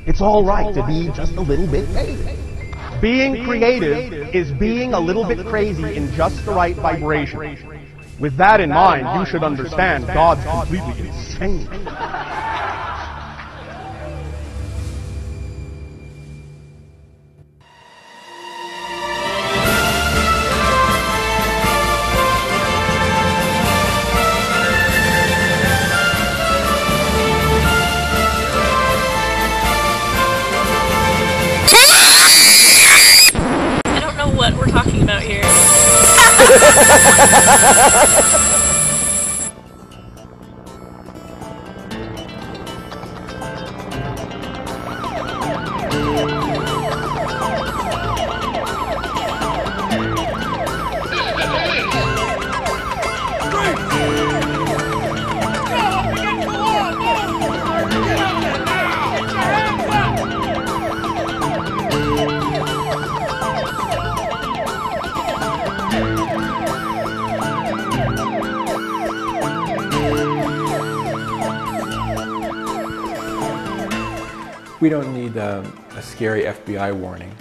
It's all right to be just a little bit crazy. Being creative is being a little bit crazy in just the right vibration. With that in mind, you should understand God's completely insane. What we're talking about here. We don't need a scary FBI warning.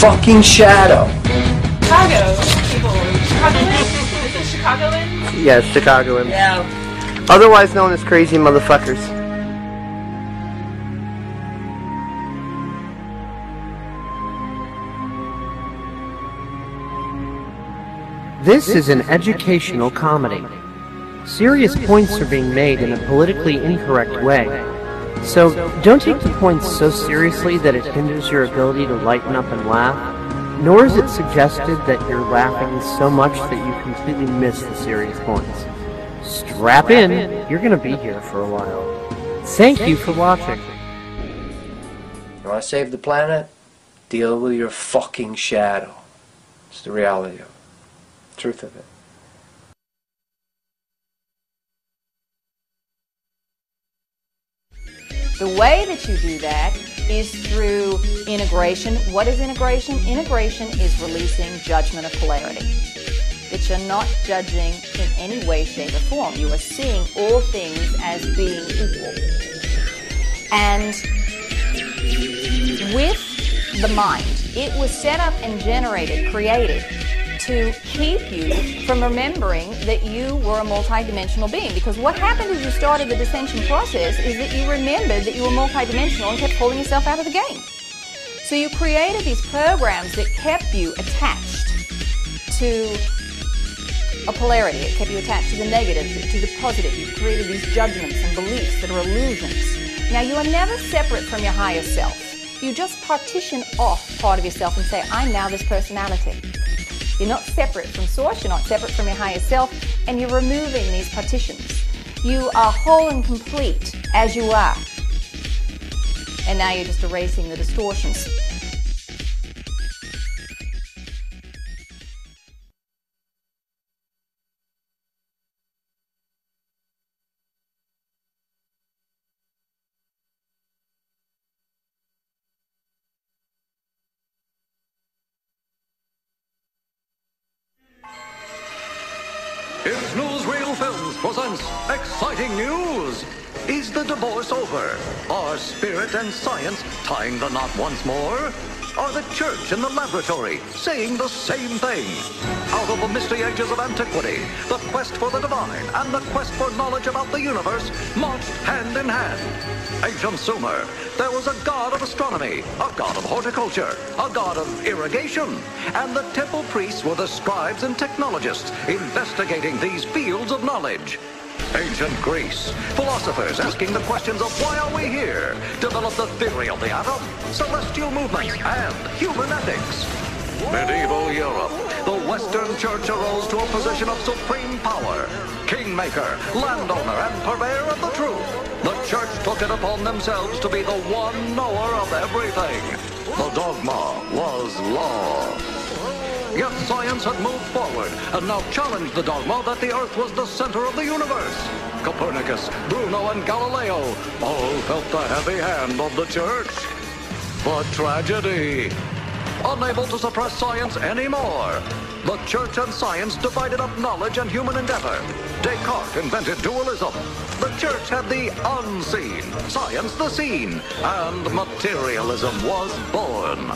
Fucking shadow. Chicago people. Chicagoans? Is it Chicagoans? Yes, Chicagoans. Yeah. Otherwise known as crazy motherfuckers. This is an educational comedy. Serious points are being made in a politically incorrect way. So, don't take the points so seriously that it hinders your ability to lighten up and laugh, nor is it suggested that you're laughing so much that you completely miss the serious points. Strap in, you're going to be here for a while. Thank you for watching. You want to save the planet? Deal with your fucking shadow. It's the reality of it. Truth of it. The way that you do that is through integration. What is integration? Integration is releasing judgment of polarity. That you're not judging in any way, shape, or form. You are seeing all things as being equal. And with the mind, it was set up and generated, created, to keep you from remembering that you were a multidimensional being. Because what happened as you started the dissension process is that you remembered that you were multidimensional and kept pulling yourself out of the game. So you created these programs that kept you attached to a polarity. It kept you attached to the negative, to the positive. You created these judgments and beliefs that are illusions. Now, you are never separate from your higher self. You just partition off part of yourself and say, I'm now this personality. You're not separate from Source, you're not separate from your higher self, and you're removing these partitions. You are whole and complete as you are. And now you're just erasing the distortions. It's Newsreel Films presents exciting news. Is the divorce over? Are spirit and science tying the knot once more? Are the church and the laboratory saying the same thing? Out of the misty ages of antiquity, the quest for the divine and the quest for knowledge about the universe marched hand in hand. Ancient Sumer, there was a god of astronomy, a god of horticulture, a god of irrigation, and the temple priests were the scribes and technologists investigating these fields of knowledge. Ancient Greece, philosophers asking the questions of why are we here, developed the theory of the atom, celestial movements, and human ethics. Medieval Europe, the Western Church arose to a position of supreme power. Kingmaker, landowner, and purveyor of the truth. The Church took it upon themselves to be the one knower of everything. The dogma was law. Yet science had moved forward and now challenged the dogma that the Earth was the center of the universe. Copernicus, Bruno, and Galileo all felt the heavy hand of the Church. But tragedy. Unable to suppress science anymore, the Church and science divided up knowledge and human endeavor. Descartes invented dualism. The Church had the unseen, science the seen, and materialism was born.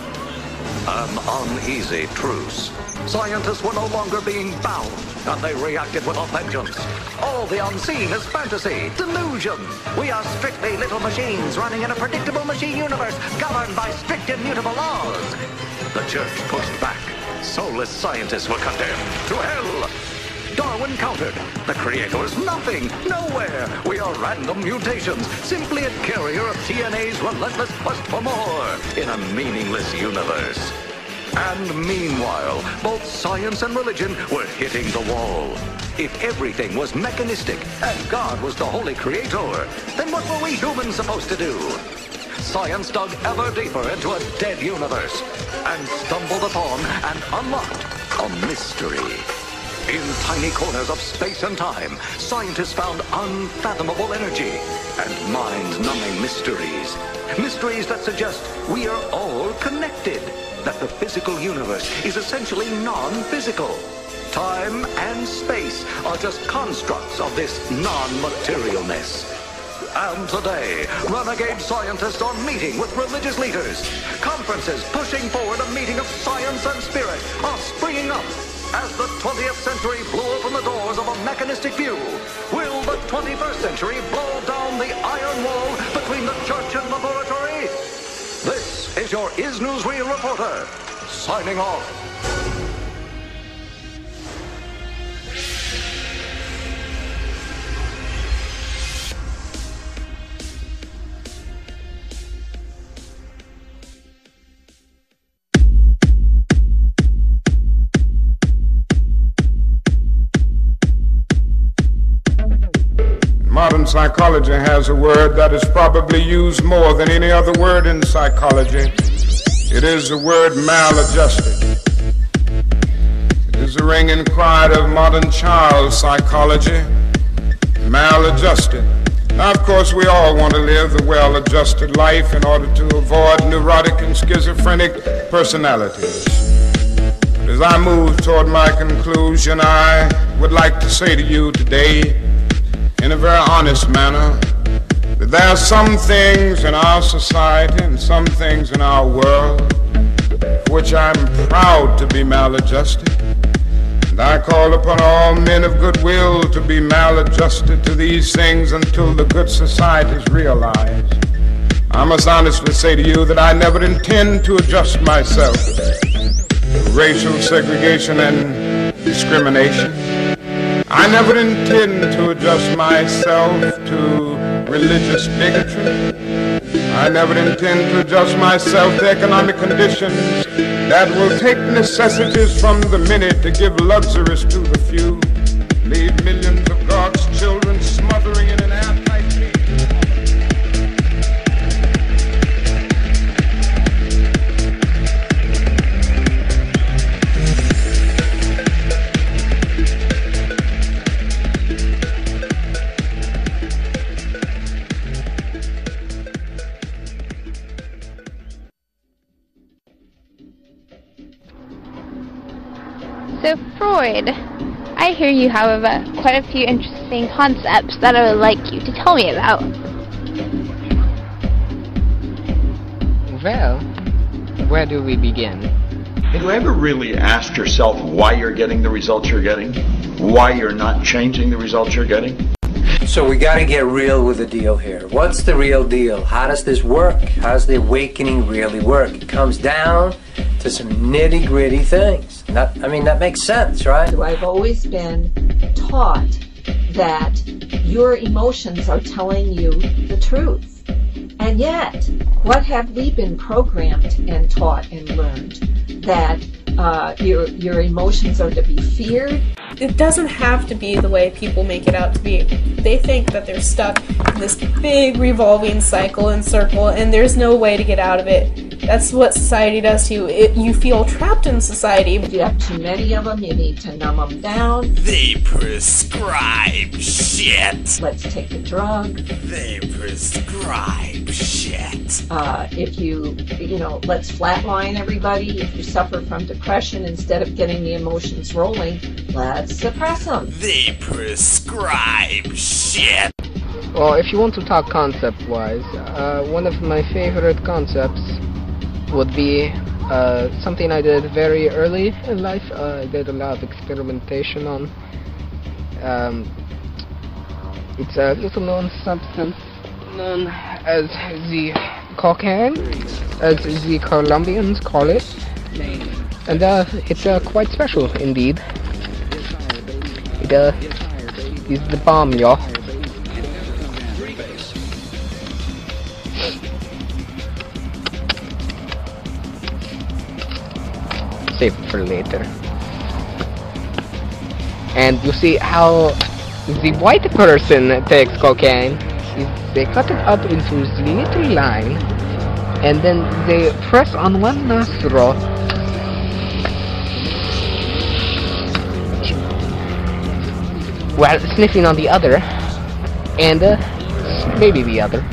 An uneasy truce. Scientists were no longer being bound, and they reacted with a vengeance. All the unseen is fantasy, delusion. We are strictly little machines running in a predictable machine universe governed by strict immutable laws. The Church pushed back. Soulless scientists were condemned to hell. Darwin countered. The Creator is nothing, nowhere. We are random mutations, simply a carrier of TNA's relentless quest for more in a meaningless universe. And meanwhile, both science and religion were hitting the wall. If everything was mechanistic and God was the holy creator, then what were we humans supposed to do? Science dug ever deeper into a dead universe and stumbled upon and unlocked a mystery. In tiny corners of space and time, scientists found unfathomable energy and mind-numbing mysteries. Mysteries that suggest we are all connected, that the physical universe is essentially non-physical. Time and space are just constructs of this non-materialness. And today, renegade scientists are meeting with religious leaders. Conferences pushing forward a meeting of science and spirit are springing up. As the 20th century blew open the doors of a mechanistic view, will the 21st century blow down the iron wall between the church and laboratory? This is your Is News Real reporter, signing off. Modern psychology has a word that is probably used more than any other word in psychology. It is the word maladjusted. It is the ringing cry of modern child psychology, maladjusted. Now, of course, we all want to live the well-adjusted life in order to avoid neurotic and schizophrenic personalities. But as I move toward my conclusion, I would like to say to you today, in a very honest manner, that there are some things in our society and some things in our world for which I'm proud to be maladjusted. And I call upon all men of goodwill to be maladjusted to these things until the good society is realized. I must honestly say to you that I never intend to adjust myself to racial segregation and discrimination. I never intend to adjust myself to religious bigotry. I never intend to adjust myself to economic conditions that will take necessities from the many to give luxuries to the few, leave millions of God's children smothering in an airtight cage. So Freud, I hear you have quite a few interesting concepts that I would like you to tell me about. Well, where do we begin? Have you ever really asked yourself why you're getting the results you're getting? Why you're not changing the results you're getting? So we gotta get real with the deal here. What's the real deal? How does this work? How does the awakening really work? It comes down to some nitty-gritty things. That makes sense, right? So I've always been taught that your emotions are telling you the truth. And yet, what have we been programmed and taught and learned? That your emotions are to be feared? It doesn't have to be the way people make it out to be. They think that they're stuck in this big revolving cycle and circle, and there's no way to get out of it. That's what society does to you. You feel trapped in society. If you have too many of them, you need to numb them down. They prescribe shit. Let's take a drug. They prescribe shit. If let's flatline everybody. If you suffer from depression, instead of getting the emotions rolling, let's suppress them. They prescribe shit. Well, if you want to talk concept-wise, one of my favorite concepts would be something I did very early in life. I did a lot of experimentation on. It's a little-known substance known as the cocaine, as the Colombians call it. And it's quite special indeed. It is the bomb, y'all. Save it for later. And you see how the white person takes cocaine is they cut it up into the little line, and then they press on one nostril while sniffing on the other, and maybe the other.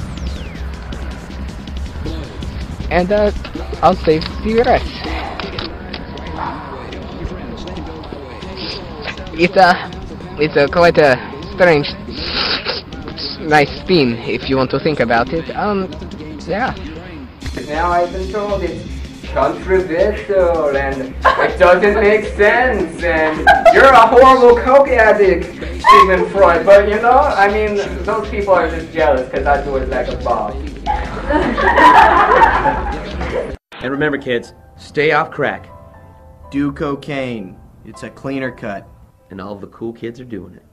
And I'll save the rest. It's quite a strange, nice spin if you want to think about it. Yeah. Now I've been told it's controversial and it doesn't make sense and you're a horrible coke addict, Sigmund Freud. But you know, I mean, those people are just jealous because I do it like a boss. And remember, kids, stay off crack. Do cocaine. It's a cleaner cut. And all the cool kids are doing it.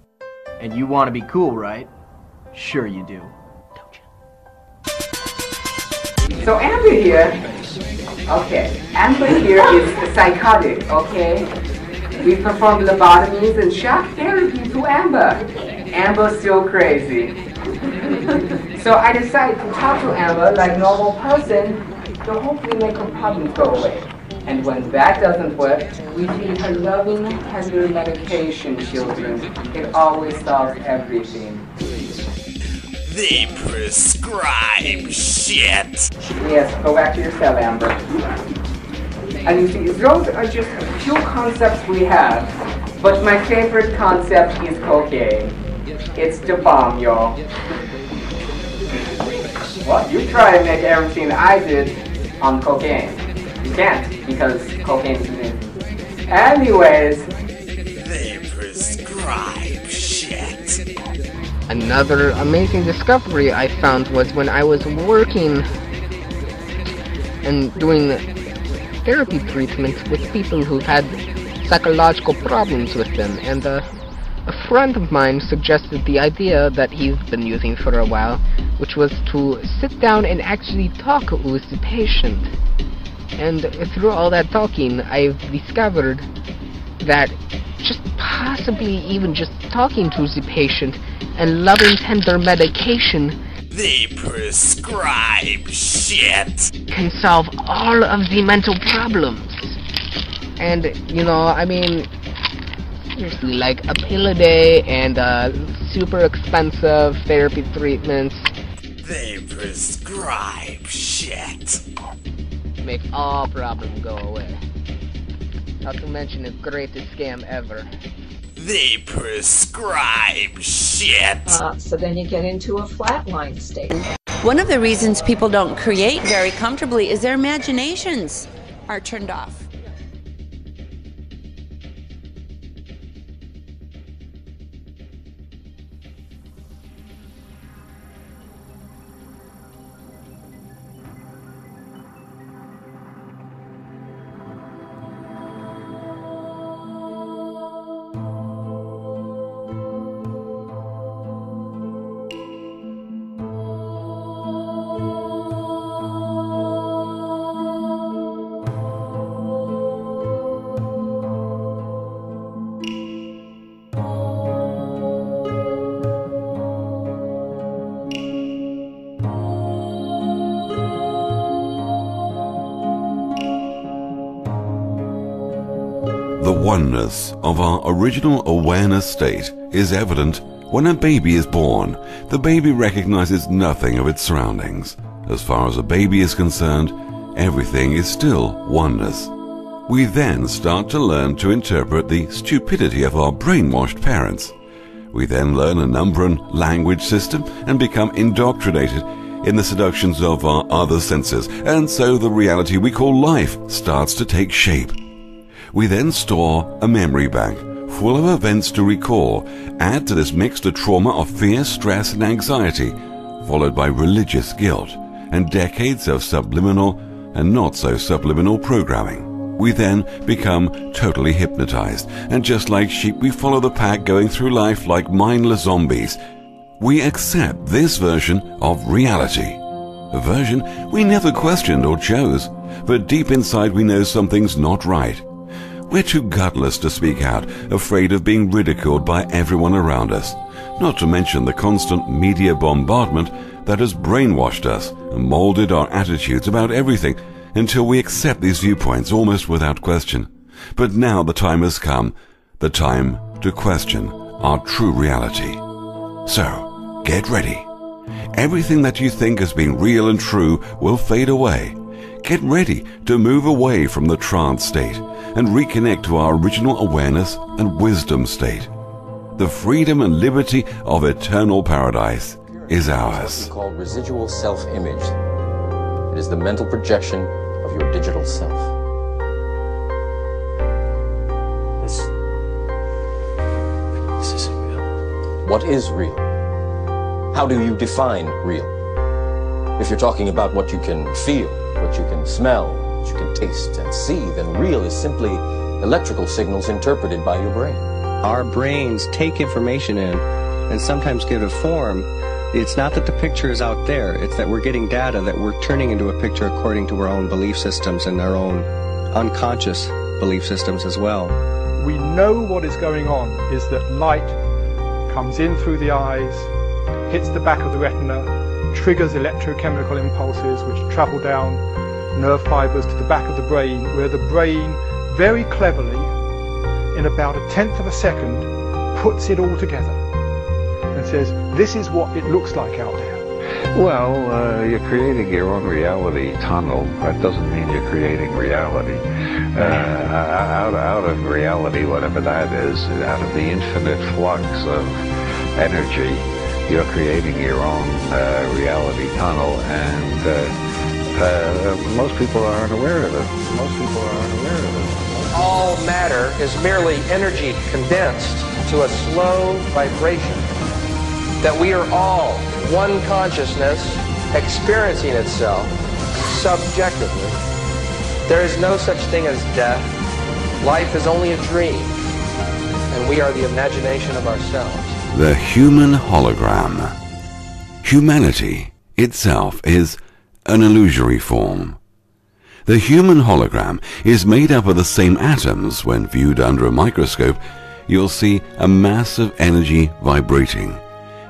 And you want to be cool, right? Sure you do. Don't you? So Amber here, okay, Amber here is psychotic, okay? We perform lobotomies and shock therapy to Amber. Amber's still crazy. So I decided to talk to Amber like a normal person to hopefully make her problems go away. And when that doesn't work, we feed her loving, tender medication, children. It always solves everything. They prescribe shit. Yes, go back to your cell, Amber. And you see, those are just a few concepts we have, but my favorite concept is cocaine. It's the bomb, y'all. Well, you try and make everything I did on cocaine. You can't, because cocaine is amazing. Anyways, they prescribe shit. Another amazing discovery I found was when I was working and doing therapy treatment with people who had psychological problems with them, and a friend of mine suggested the idea that he's been using for a while, which was to sit down and actually talk with the patient. And through all that talking, I've discovered that just possibly even just talking to the patient and loving tender medication, they prescribe shit, can solve all of the mental problems. And, you know, I mean, seriously, like a pill a day and super expensive therapy treatments, they prescribe shit. Make all problems go away. Not to mention the greatest scam ever. They prescribe shit. So then you get into a flatline state. One of the reasons people don't create very comfortably is their imaginations are turned off. The oneness of our original awareness state is evident when a baby is born. The baby recognizes nothing of its surroundings. As far as a baby is concerned, everything is still oneness. We then start to learn to interpret the stupidity of our brainwashed parents. We then learn a number and language system and become indoctrinated in the seductions of our other senses, and so the reality we call life starts to take shape. We then store a memory bank full of events to recall. Add to this mix the trauma of fear, stress, and anxiety, followed by religious guilt and decades of subliminal and not so subliminal programming. We then become totally hypnotized, and just like sheep we follow the pack, going through life like mindless zombies. We accept this version of reality, a version we never questioned or chose, but deep inside we know something's not right. We're too gutless to speak out, afraid of being ridiculed by everyone around us, not to mention the constant media bombardment that has brainwashed us and molded our attitudes about everything, until we accept these viewpoints almost without question. But now the time has come, the time to question our true reality. So, get ready. Everything that you think has been real and true will fade away. Get ready to move away from the trance state and reconnect to our original awareness and wisdom state. The freedom and liberty of eternal paradise is ours. It's called residual self-image. It is the mental projection of your digital self. This isn't real. What is real? How do you define real? If you're talking about what you can feel, what you can smell, what you can taste and see, then real is simply electrical signals interpreted by your brain. Our brains take information in and sometimes give it form. It's not that the picture is out there, it's that we're getting data that we're turning into a picture according to our own belief systems and our own unconscious belief systems as well. We know what is going on is that light comes in through the eyes, hits the back of the retina, triggers electrochemical impulses which travel down nerve fibers to the back of the brain, where the brain very cleverly, in about 1/10 of a second, puts it all together and says, this is what it looks like out there. Well, you're creating your own reality tunnel. That doesn't mean you're creating reality. Out of reality, whatever that is, out of the infinite flux of energy, you're creating your own reality tunnel, and most people aren't aware of it. Most people aren't aware of it. All matter is merely energy condensed to a slow vibration. That we are all one consciousness experiencing itself subjectively. There is no such thing as death. Life is only a dream, and we are the imagination of ourselves. The human hologram. Humanity itself is an illusory form. The human hologram is made up of the same atoms. When viewed under a microscope, you'll see a mass of energy vibrating.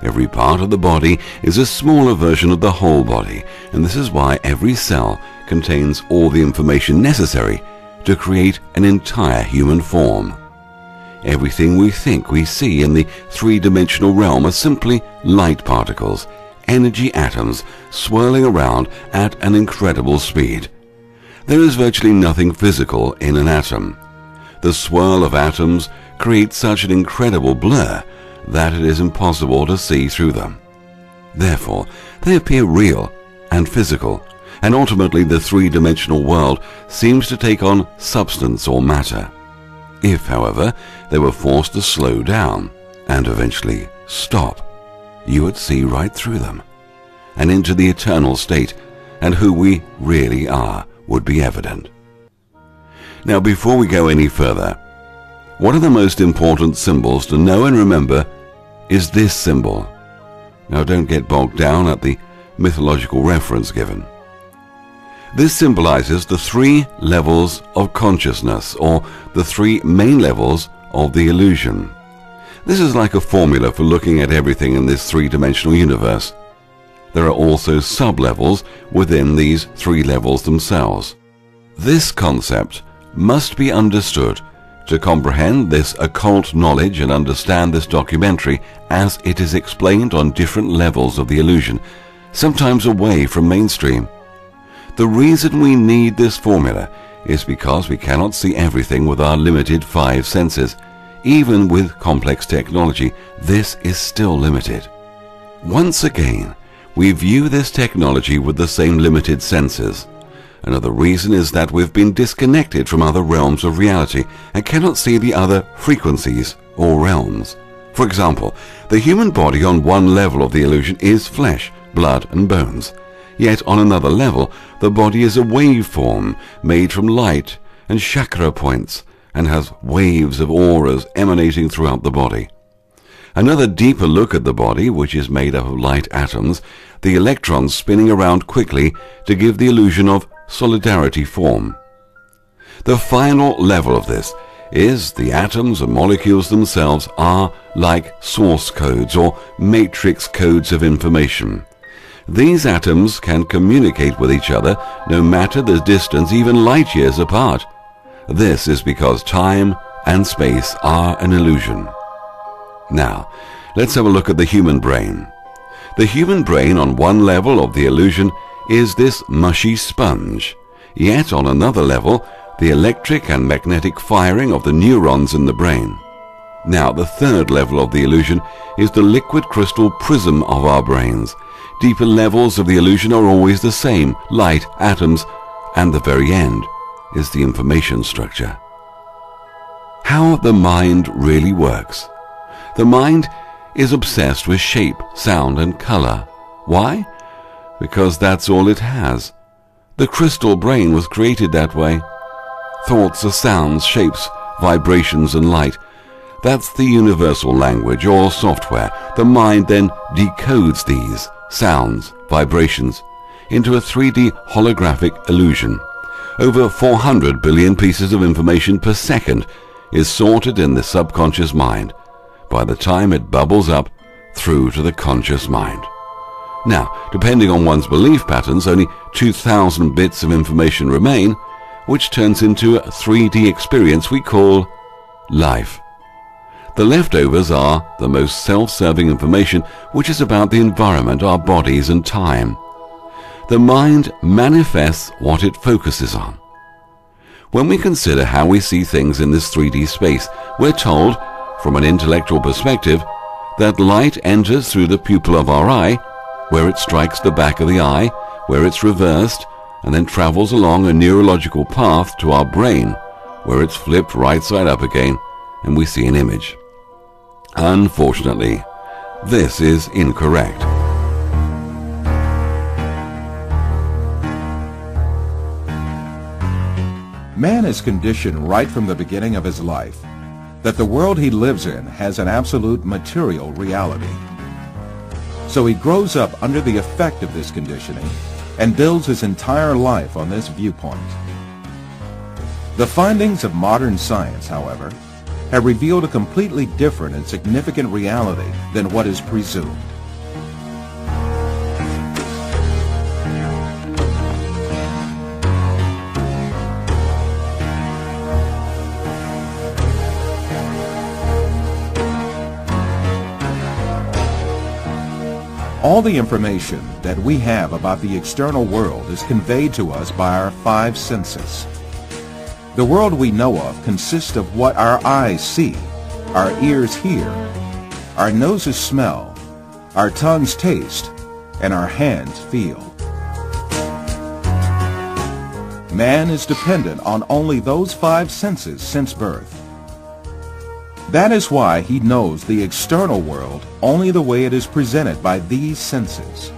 Every part of the body is a smaller version of the whole body, and this is why every cell contains all the information necessary to create an entire human form. Everything we think we see in the three-dimensional realm are simply light particles, energy atoms swirling around at an incredible speed. There is virtually nothing physical in an atom. The swirl of atoms creates such an incredible blur that it is impossible to see through them. Therefore, they appear real and physical, and ultimately the three-dimensional world seems to take on substance or matter. If, however, they were forced to slow down and eventually stop, you would see right through them and into the eternal state, and who we really are would be evident. Now, before we go any further, one of the most important symbols to know and remember is this symbol. Now, don't get bogged down at the mythological reference given. This symbolizes the 3 levels of consciousness, or the 3 main levels of the illusion. This is like a formula for looking at everything in this 3-dimensional universe. There are also sub-levels within these 3 levels themselves. This concept must be understood To comprehend this occult knowledge and understand this documentary as it is explained on different levels of the illusion, sometimes away from mainstream. The reason we need this formula is because we cannot see everything with our limited 5 senses. Even with complex technology, this is still limited. Once again, we view this technology with the same limited senses. Another reason is that we've been disconnected from other realms of reality and cannot see the other frequencies or realms. For example, the human body on one level of the illusion is flesh, blood and bones. Yet on another level, the body is a waveform made from light and chakra points and has waves of auras emanating throughout the body. Another deeper look at the body, which is made up of light atoms, the electrons spinning around quickly to give the illusion of solidarity form. The final level of this is the atoms and molecules themselves are like source codes or matrix codes of information. These atoms can communicate with each other no matter the distance, even light years apart. This is because time and space are an illusion. Now, let's have a look at the human brain. The human brain on one level of the illusion is this mushy sponge. Yet on another level, the electric and magnetic firing of the neurons in the brain. Now, the third level of the illusion is the liquid crystal prism of our brains. Deeper levels of the illusion are always the same, light, atoms, and the very end is the information structure. How the mind really works. The mind is obsessed with shape, sound, and color. Why? Because that's all it has. The crystal brain was created that way. Thoughts are sounds, shapes, vibrations, and light. That's the universal language or software. The mind then decodes these sounds, vibrations, into a 3D holographic illusion. Over 400 billion pieces of information per second is sorted in the subconscious mind by the time it bubbles up through to the conscious mind. Now, depending on one's belief patterns, only 2,000 bits of information remain, which turns into a 3D experience we call life. The leftovers are the most self-serving information, which is about the environment, our bodies, and time. The mind manifests what it focuses on. When we consider how we see things in this 3D space, we're told, from an intellectual perspective, that light enters through the pupil of our eye, where it strikes the back of the eye, where it's reversed, and then travels along a neurological path to our brain, where it's flipped right side up again, and we see an image. Unfortunately, this is incorrect. Man is conditioned right from the beginning of his life that the world he lives in has an absolute material reality. So he grows up under the effect of this conditioning and builds his entire life on this viewpoint. The findings of modern science, however, have revealed a completely different and significant reality than what is presumed. All the information that we have about the external world is conveyed to us by our 5 senses. The world we know of consists of what our eyes see, our ears hear, our noses smell, our tongues taste, and our hands feel. Man is dependent on only those 5 senses since birth. That is why he knows the external world only the way it is presented by these senses.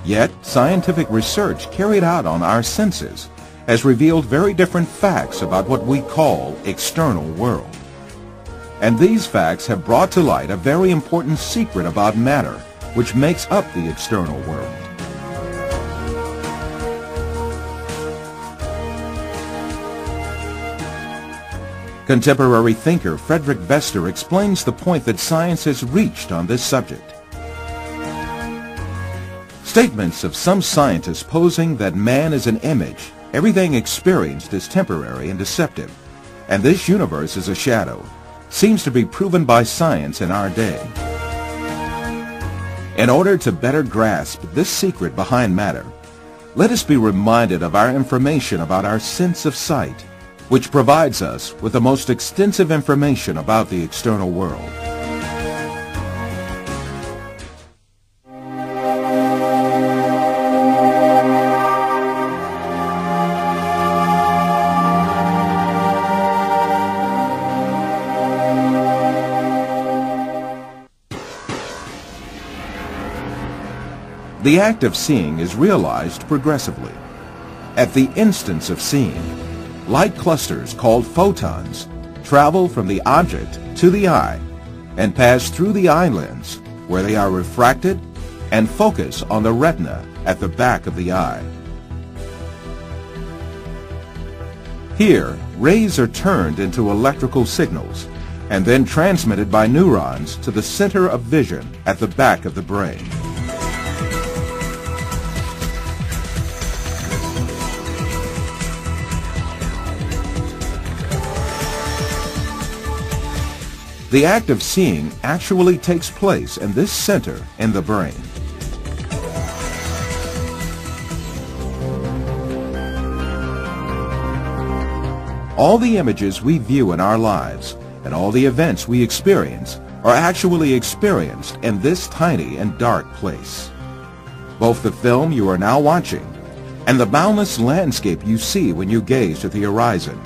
Yet, scientific research carried out on our senses has revealed very different facts about what we call external world. And these facts have brought to light a very important secret about matter, which makes up the external world. Contemporary thinker Frederick Bester explains the point that science has reached on this subject. Statements of some scientists posing that man is an image everything experienced is temporary and deceptive, and this universe is a shadow, seems to be proven by science in our day. In order to better grasp this secret behind matter, let us be reminded of our information about our sense of sight, which provides us with the most extensive information about the external world. The act of seeing is realized progressively. At the instance of seeing, light clusters called photons travel from the object to the eye and pass through the eye lens, where they are refracted and focus on the retina at the back of the eye. Here, rays are turned into electrical signals and then transmitted by neurons to the center of vision at the back of the brain. The act of seeing actually takes place in this center in the brain. All the images we view in our lives and all the events we experience are actually experienced in this tiny and dark place. Both the film you are now watching and the boundless landscape you see when you gaze at the horizon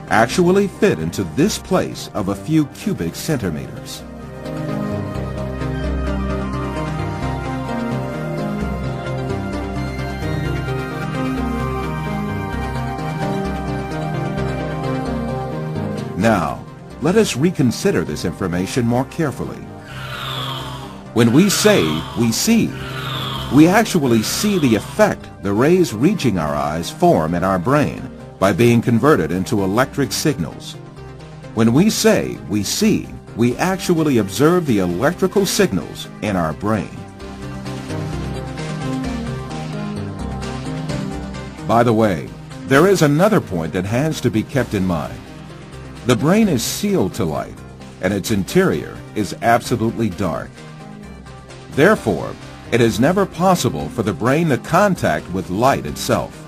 actually fit into this place of a few cubic centimeters. Now, let us reconsider this information more carefully. When we say we see, we actually see the effect the rays reaching our eyes form in our brain by being converted into electric signals. When we say we see, we actually observe the electrical signals in our brain. By the way, there is another point that has to be kept in mind. The brain is sealed to light, and its interior is absolutely dark. Therefore, it is never possible for the brain to contact with light itself.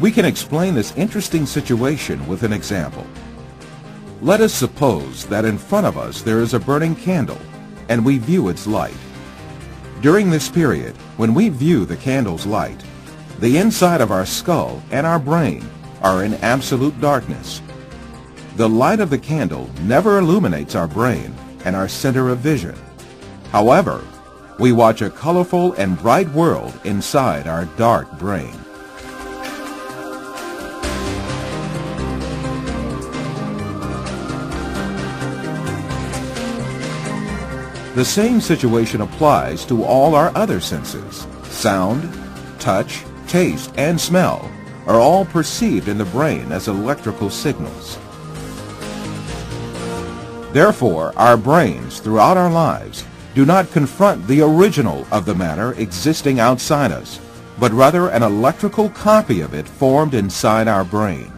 We can explain this interesting situation with an example. Let us suppose that in front of us there is a burning candle, and we view its light. During this period, when we view the candle's light, the inside of our skull and our brain are in absolute darkness. The light of the candle never illuminates our brain and our center of vision. However, we watch a colorful and bright world inside our dark brain. The same situation applies to all our other senses. Sound, touch, taste, and smell are all perceived in the brain as electrical signals. Therefore, our brains throughout our lives do not confront the original of the matter existing outside us, but rather an electrical copy of it formed inside our brain.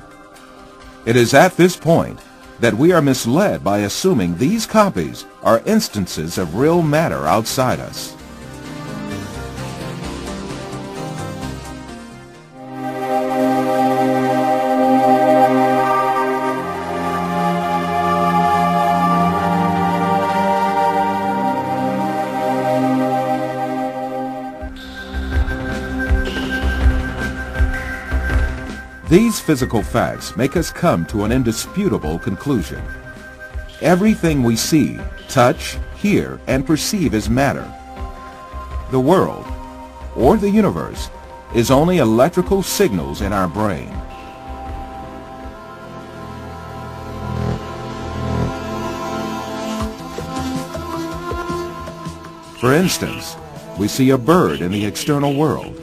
It is at this point that we are misled by assuming these copies are instances of real matter outside us. These physical facts make us come to an indisputable conclusion. Everything we see, touch, hear, and perceive is matter. The world, or the universe, is only electrical signals in our brain. For instance, we see a bird in the external world.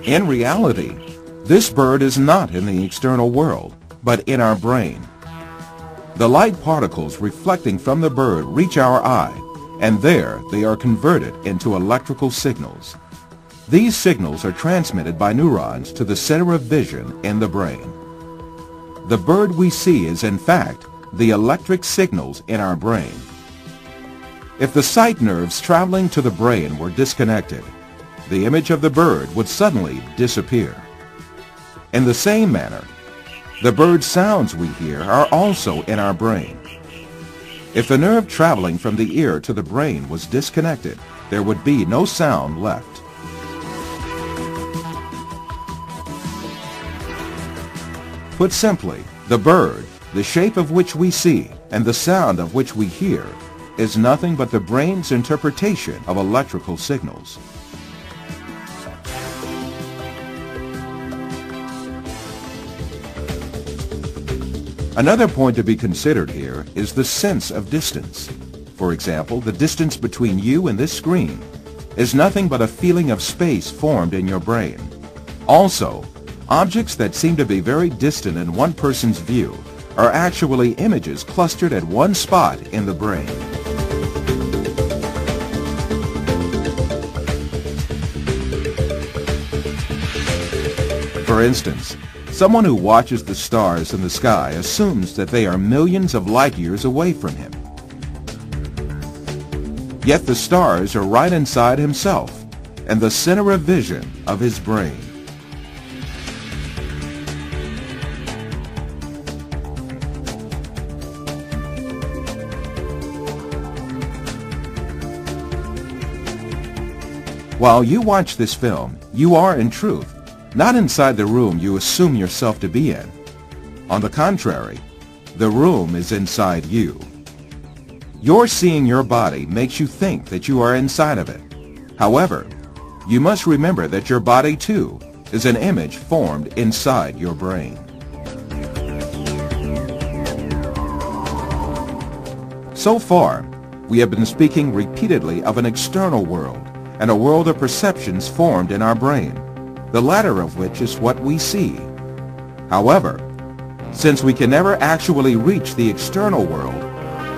In reality, this bird is not in the external world, but in our brain. The light particles reflecting from the bird reach our eye, and there they are converted into electrical signals. These signals are transmitted by neurons to the center of vision in the brain. The bird we see is, in fact, the electric signals in our brain. If the sight nerves traveling to the brain were disconnected, the image of the bird would suddenly disappear. In the same manner, the bird sounds we hear are also in our brain. If the nerve traveling from the ear to the brain was disconnected, there would be no sound left. Put simply, the bird, the shape of which we see, and the sound of which we hear, is nothing but the brain's interpretation of electrical signals. Another point to be considered here is the sense of distance. For example, the distance between you and this screen is nothing but a feeling of space formed in your brain. Also, objects that seem to be very distant in one person's view are actually images clustered at one spot in the brain. For instance, someone who watches the stars in the sky assumes that they are millions of light years away from him. Yet the stars are right inside himself and the center of vision of his brain. While you watch this film, you are in truth not inside the room you assume yourself to be in. On the contrary, the room is inside you. Your seeing your body makes you think that you are inside of it. However, you must remember that your body too is an image formed inside your brain. So far, we have been speaking repeatedly of an external world and a world of perceptions formed in our brain, the latter of which is what we see. However, since we can never actually reach the external world,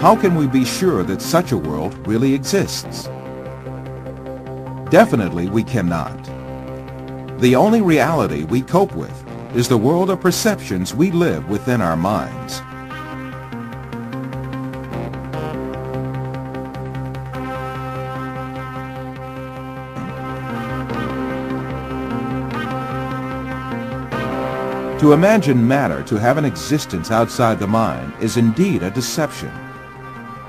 how can we be sure that such a world really exists? Definitely we cannot. The only reality we cope with is the world of perceptions we live within our minds. To imagine matter to have an existence outside the mind is indeed a deception.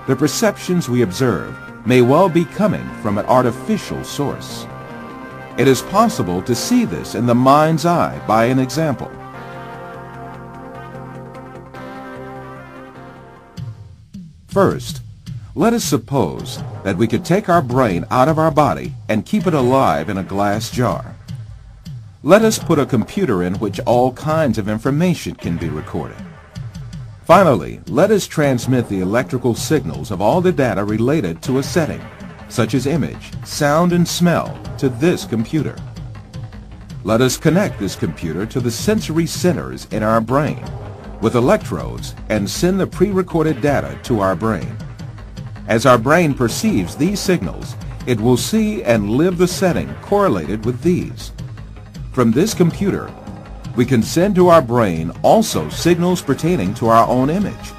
The perceptions we observe may well be coming from an artificial source. It is possible to see this in the mind's eye by an example. First, let us suppose that we could take our brain out of our body and keep it alive in a glass jar. Let us put a computer in which all kinds of information can be recorded. Finally, let us transmit the electrical signals of all the data related to a setting, such as image, sound, and smell, to this computer. Let us connect this computer to the sensory centers in our brain with electrodes and send the pre-recorded data to our brain. As our brain perceives these signals, it will see and live the setting correlated with these. From this computer, we can send to our brain also signals pertaining to our own image.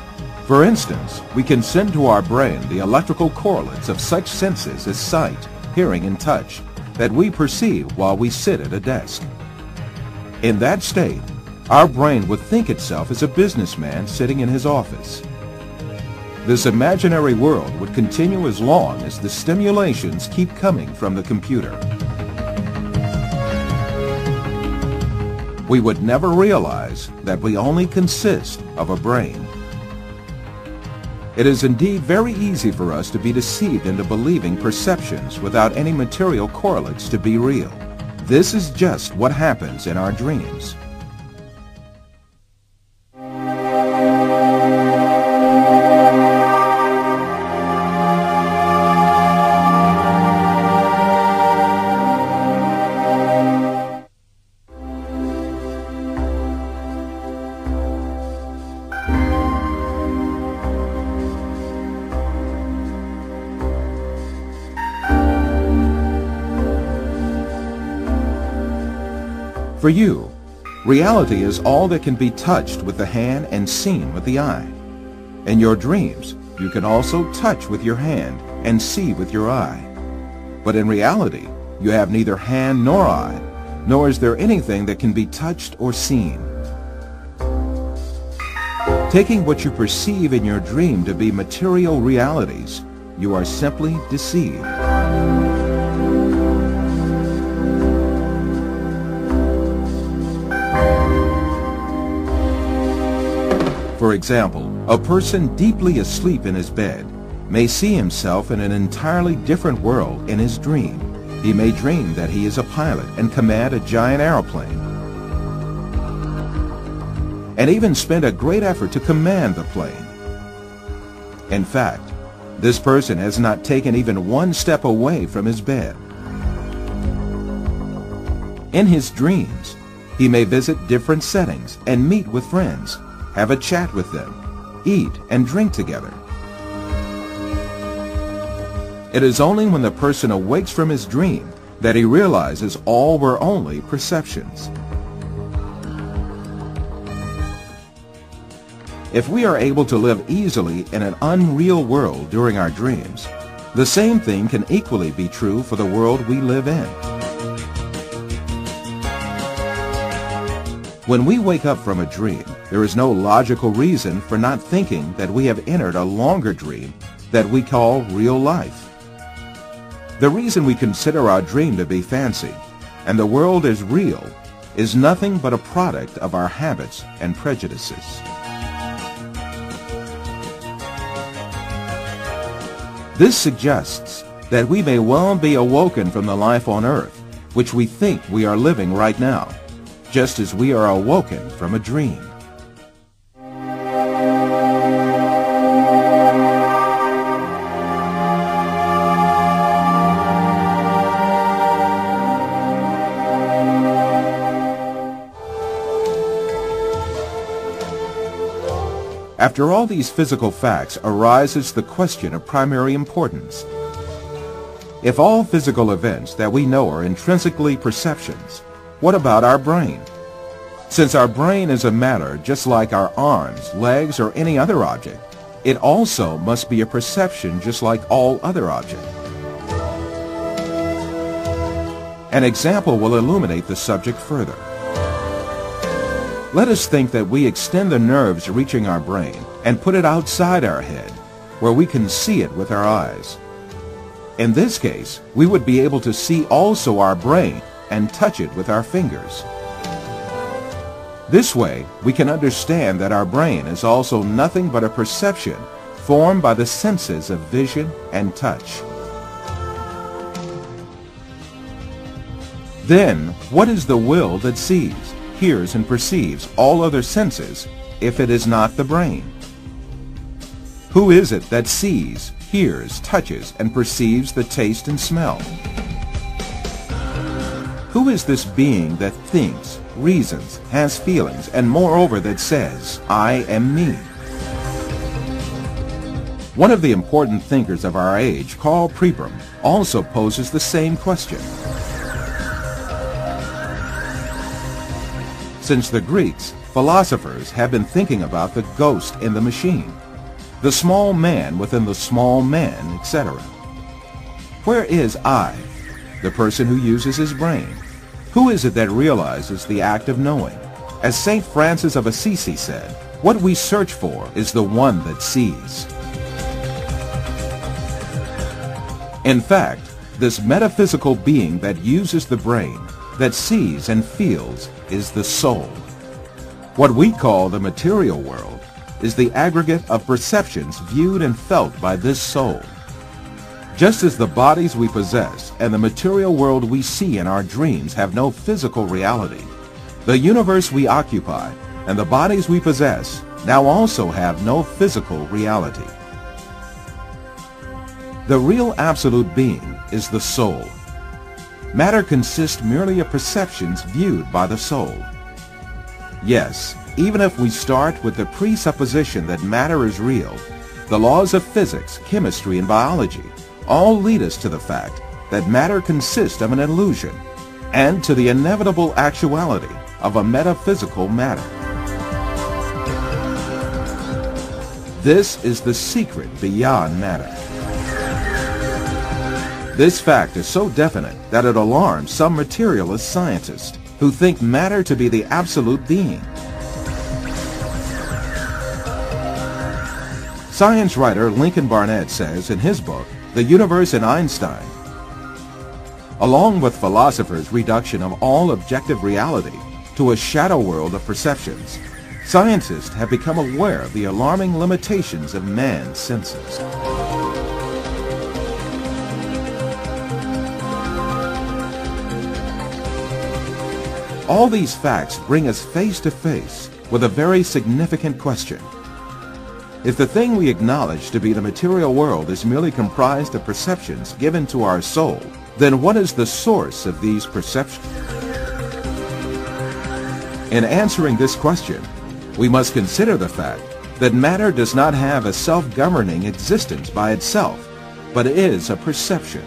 For instance, we can send to our brain the electrical correlates of such senses as sight, hearing, and touch that we perceive while we sit at a desk. In that state, our brain would think itself as a businessman sitting in his office. This imaginary world would continue as long as the stimulations keep coming from the computer. We would never realize that we only consist of a brain. It is indeed very easy for us to be deceived into believing perceptions without any material correlates to be real. This is just what happens in our dreams. For you, reality is all that can be touched with the hand and seen with the eye. In your dreams, you can also touch with your hand and see with your eye. But in reality, you have neither hand nor eye, nor is there anything that can be touched or seen. Taking what you perceive in your dream to be material realities, you are simply deceived. For example, a person deeply asleep in his bed may see himself in an entirely different world in his dream. He may dream that he is a pilot and command a giant airplane, and even spend a great effort to command the plane. In fact, this person has not taken even one step away from his bed. In his dreams, he may visit different settings and meet with friends, have a chat with them, eat and drink together. It is only when the person awakes from his dream that he realizes all were only perceptions. If we are able to live easily in an unreal world during our dreams, the same thing can equally be true for the world we live in. When we wake up from a dream, there is no logical reason for not thinking that we have entered a longer dream that we call real life. The reason we consider our dream to be fancy and the world as real is nothing but a product of our habits and prejudices. This suggests that we may well be awoken from the life on earth, which we think we are living right now, just as we are awoken from a dream. After all these physical facts arises the question of primary importance. If all physical events that we know are intrinsically perceptions, what about our brain? Since our brain is a matter just like our arms, legs, or any other object, it also must be a perception just like all other objects. An example will illuminate the subject further. Let us think that we extend the nerves reaching our brain and put it outside our head, where we can see it with our eyes. In this case, we would be able to see also our brain and touch it with our fingers. This way, we can understand that our brain is also nothing but a perception formed by the senses of vision and touch. Then, what is the will that sees, hears, and perceives all other senses if it is not the brain? Who is it that sees, hears, touches, and perceives the taste and smell? Who is this being that thinks, reasons, has feelings, and moreover that says, I am me? One of the important thinkers of our age, Karl Popper, also poses the same question. Since the Greeks, philosophers have been thinking about the ghost in the machine, the small man within the small man, etc. Where is I, the person who uses his brain? Who is it that realizes the act of knowing? As St. Francis of Assisi said, what we search for is the one that sees. In fact, this metaphysical being that uses the brain, that sees and feels, is the soul. What we call the material world is the aggregate of perceptions viewed and felt by this soul. Just as the bodies we possess and the material world we see in our dreams have no physical reality, the universe we occupy and the bodies we possess now also have no physical reality. The real absolute being is the soul. Matter consists merely of perceptions viewed by the soul. Yes, even if we start with the presupposition that matter is real, the laws of physics, chemistry, and biology all lead us to the fact that matter consists of an illusion, and to the inevitable actuality of a metaphysical matter. This is the secret beyond matter. This fact is so definite that it alarms some materialist scientists who think matter to be the absolute being. Science writer Lincoln Barnett says in his book, The Universe in Einstein, along with philosophers' reduction of all objective reality to a shadow world of perceptions, scientists have become aware of the alarming limitations of man's senses. All these facts bring us face to face with a very significant question. If the thing we acknowledge to be the material world is merely comprised of perceptions given to our soul, then what is the source of these perceptions? In answering this question, we must consider the fact that matter does not have a self-governing existence by itself, but is a perception.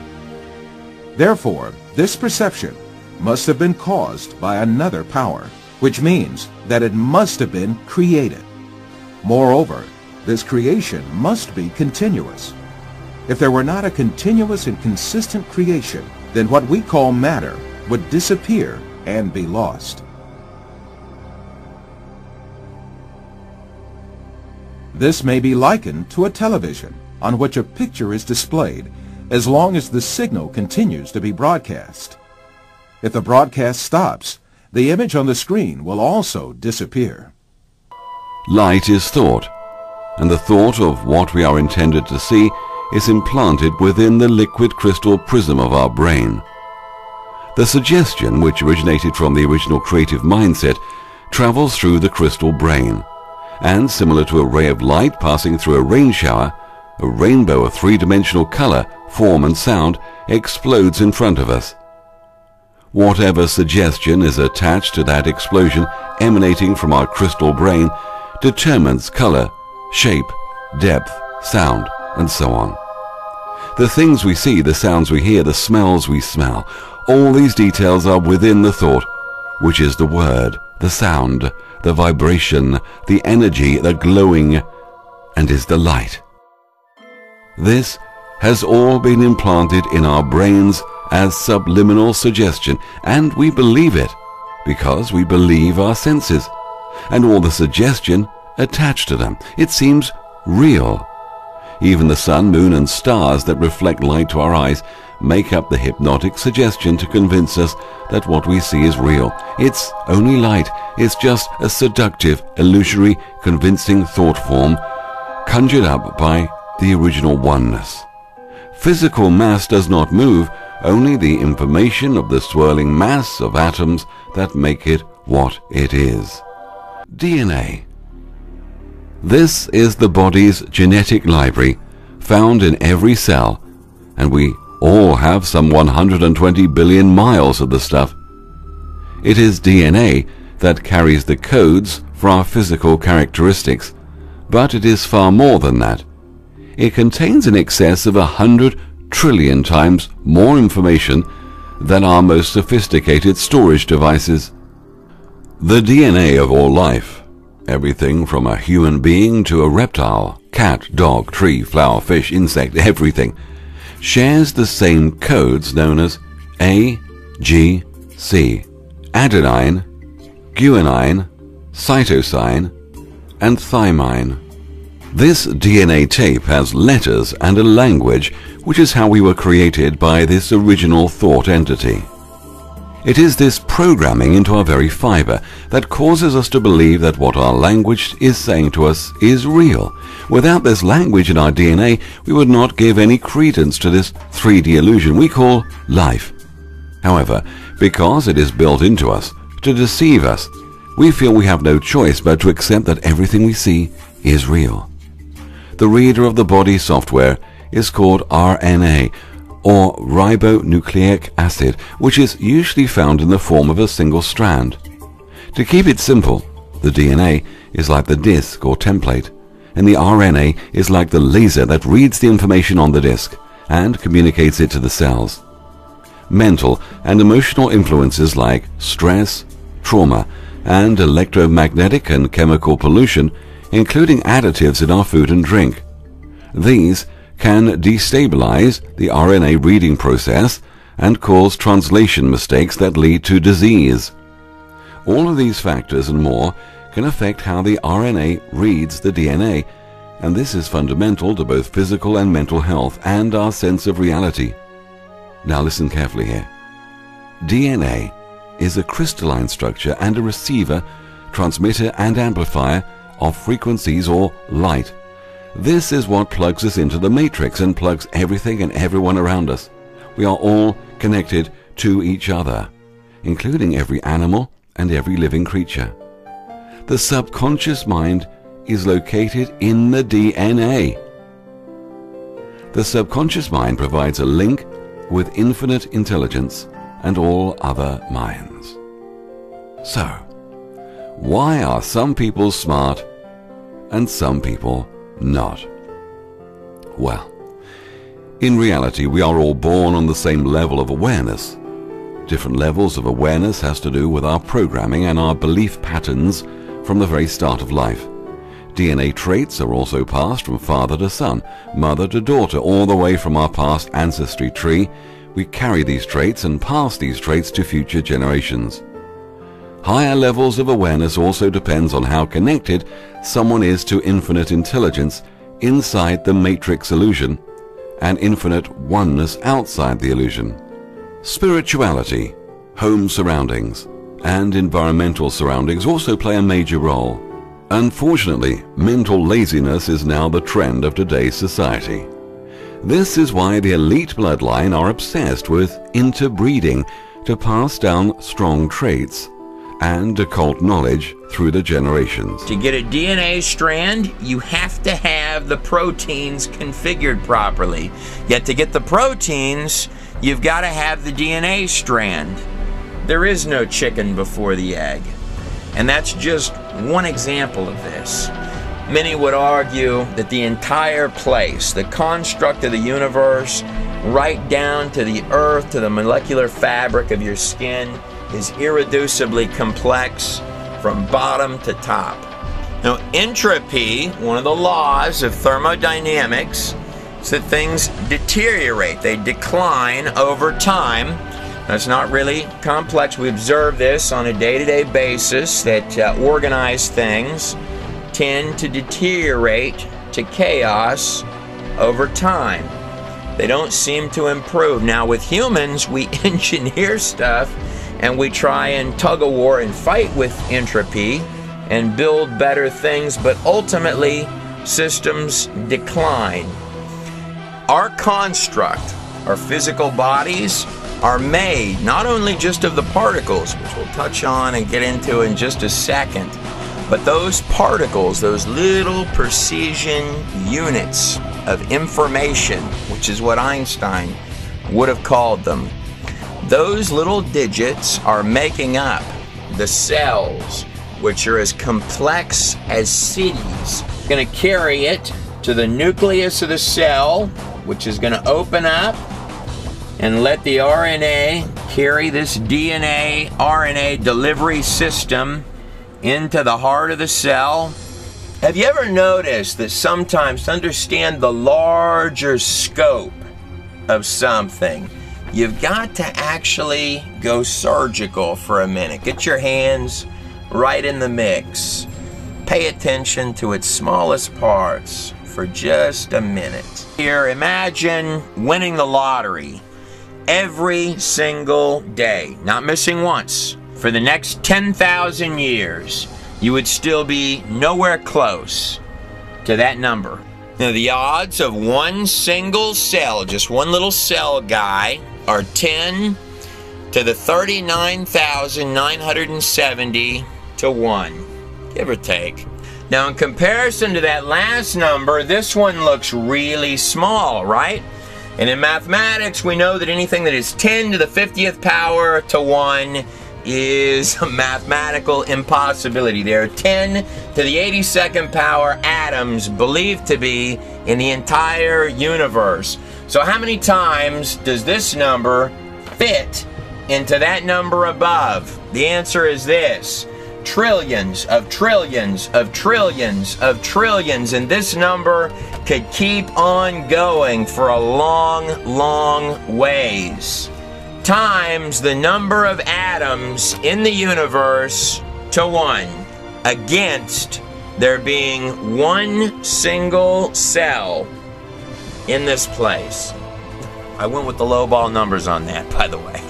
Therefore, this perception must have been caused by another power, which means that it must have been created. Moreover, this creation must be continuous. If there were not a continuous and consistent creation, then what we call matter would disappear and be lost. This may be likened to a television on which a picture is displayed as long as the signal continues to be broadcast. If the broadcast stops, the image on the screen will also disappear. Light is thought, and the thought of what we are intended to see is implanted within the liquid crystal prism of our brain. The suggestion, which originated from the original creative mindset, travels through the crystal brain, and similar to a ray of light passing through a rain shower, a rainbow of three-dimensional color, form and sound explodes in front of us. Whatever suggestion is attached to that explosion emanating from our crystal brain determines color, shape, depth, sound, and so on. The things we see, the sounds we hear, the smells we smell, all these details are within the thought, which is the word, the sound, the vibration, the energy, the glowing, and is the light. This has all been implanted in our brains as subliminal suggestion, and we believe it because we believe our senses and all the suggestion attached to them. It seems real. Even the sun, moon, and stars that reflect light to our eyes make up the hypnotic suggestion to convince us that what we see is real. It's only light. It's just a seductive, illusory, convincing thought form conjured up by the original oneness. Physical mass does not move, only the information of the swirling mass of atoms that make it what it is. DNA. This is the body's genetic library, found in every cell, and we all have some 120 billion miles of the stuff. It is DNA that carries the codes for our physical characteristics, but it is far more than that. It contains in excess of 100 trillion times more information than our most sophisticated storage devices. The DNA of all life, everything from a human being to a reptile, cat, dog, tree, flower, fish, insect, everything, shares the same codes known as A, G, C, adenine, guanine, cytosine, and thymine. This DNA tape has letters and a language, which is how we were created by this original thought entity. It is this programming into our very fiber that causes us to believe that what our language is saying to us is real. Without this language in our DNA, we would not give any credence to this 3D illusion we call life. However, because it is built into us to deceive us, we feel we have no choice but to accept that everything we see is real. The reader of the body software is called RNA, or ribonucleic acid, which is usually found in the form of a single strand. To keep it simple, the DNA is like the disk or template, and the RNA is like the laser that reads the information on the disk and communicates it to the cells. mental, and emotional influences like stress, trauma, and electromagnetic and chemical pollution, including additives in our food and drink. These can destabilize the RNA reading process and cause translation mistakes that lead to disease. All of these factors and more can affect how the RNA reads the DNA, and this is fundamental to both physical and mental health and our sense of reality. Now listen carefully here. DNA is a crystalline structure and a receiver, transmitter and amplifier of frequencies or light. This is what plugs us into the matrix and plugs everything and everyone around us. We are all connected to each other, including every animal and every living creature. The subconscious mind is located in the DNA. The subconscious mind provides a link with infinite intelligence and all other minds. So, why are some people smart and some people not? Well, in reality, we are all born on the same level of awareness. Different levels of awareness has to do with our programming and our belief patterns from the very start of life. DNA traits are also passed from father to son, mother to daughter, all the way from our past ancestry tree. We carry these traits and pass these traits to future generations. Higher levels of awareness also depends on how connected someone is to infinite intelligence inside the matrix illusion and infinite oneness outside the illusion. Spirituality, home surroundings, and environmental surroundings also play a major role. Unfortunately, mental laziness is now the trend of today's society. This is why the elite bloodline are obsessed with interbreeding to pass down strong traits and occult knowledge through the generations. To get a DNA strand, you have to have the proteins configured properly. Yet to get the proteins, you've got to have the DNA strand. There is no chicken before the egg. And that's just one example of this. Many would argue that the entire place, the construct of the universe, right down to the earth, to the molecular fabric of your skin, is irreducibly complex from bottom to top. Now, entropy, one of the laws of thermodynamics, is that things deteriorate, they decline over time. That's not really complex. We observe this on a day-to-day basis, that organized things tend to deteriorate to chaos over time. They don't seem to improve. Now, with humans, we engineer stuff and we try and tug a war and fight with entropy and build better things, but ultimately systems decline. Our construct, our physical bodies, are made not only just of the particles, which we'll touch on and get into in just a second, but those particles, those little precision units of information, which is what Einstein would have called them. Those little digits are making up the cells, which are as complex as cities. Going to carry it to the nucleus of the cell, which is going to open up and let the RNA carry this DNA RNA delivery system into the heart of the cell. Have you ever noticed that sometimes to understand the larger scope of something, you've got to actually go surgical for a minute. Get your hands right in the mix. Pay attention to its smallest parts for just a minute. Here, imagine winning the lottery every single day, not missing once. For the next 10,000 years, you would still be nowhere close to that number. Now, the odds of one single cell, just one little cell guy, are 10 to the 39,970 to 1, give or take. Now, in comparison to that last number, this one looks really small, right? And in mathematics, we know that anything that is 10 to the 50th power to 1 is a mathematical impossibility. There are 10 to the 82nd power atoms believed to be in the entire universe. So how many times does this number fit into that number above? The answer is this: trillions of trillions of trillions of trillions, and this number could keep on going for a long, long ways, times the number of atoms in the universe to 1, against there being one single cell in this place. I went with the lowball numbers on that, by the way.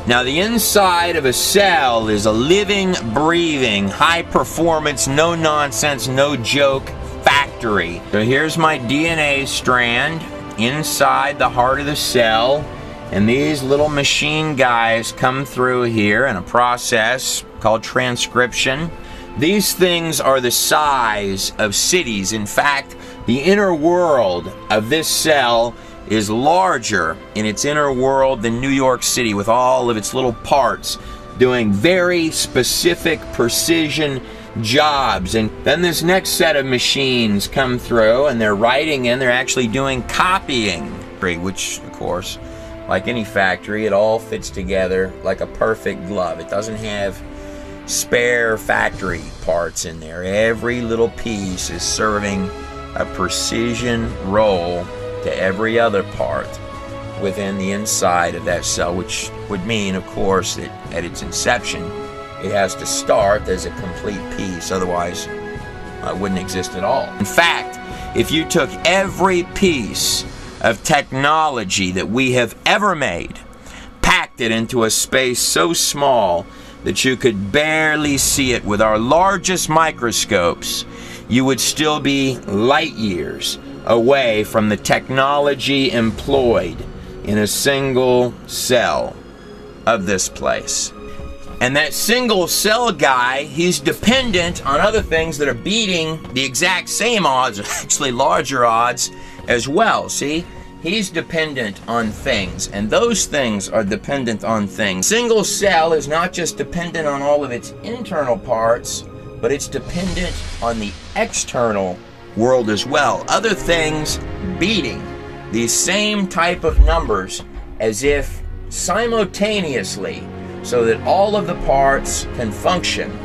Now, the inside of a cell is a living, breathing, high-performance, no-nonsense, no-joke factory. So here's my DNA strand inside the heart of the cell, and these little machine guys come through here in a process called transcription. These things are the size of cities. In fact, the inner world of this cell is larger in its inner world than New York City, with all of its little parts doing very specific precision jobs. And then this next set of machines come through, and they're writing in, they're actually doing copying, which, of course, like any factory, it all fits together like a perfect glove. It doesn't have spare factory parts in there. Every little piece is serving a precision role to every other part within the inside of that cell, which would mean, of course, that at its inception, it has to start as a complete piece, otherwise it wouldn't exist at all. In fact, if you took every piece of technology that we have ever made, packed it into a space so small that you could barely see it with our largest microscopes, you would still be light years away from the technology employed in a single cell of this place. And that single cell guy, he's dependent on other things that are beating the exact same odds, or actually larger odds as well. See, he's dependent on things, and those things are dependent on things. Single cell is not just dependent on all of its internal parts, but it's dependent on the external world as well. Other things beating these same type of numbers as if simultaneously, so that all of the parts can function.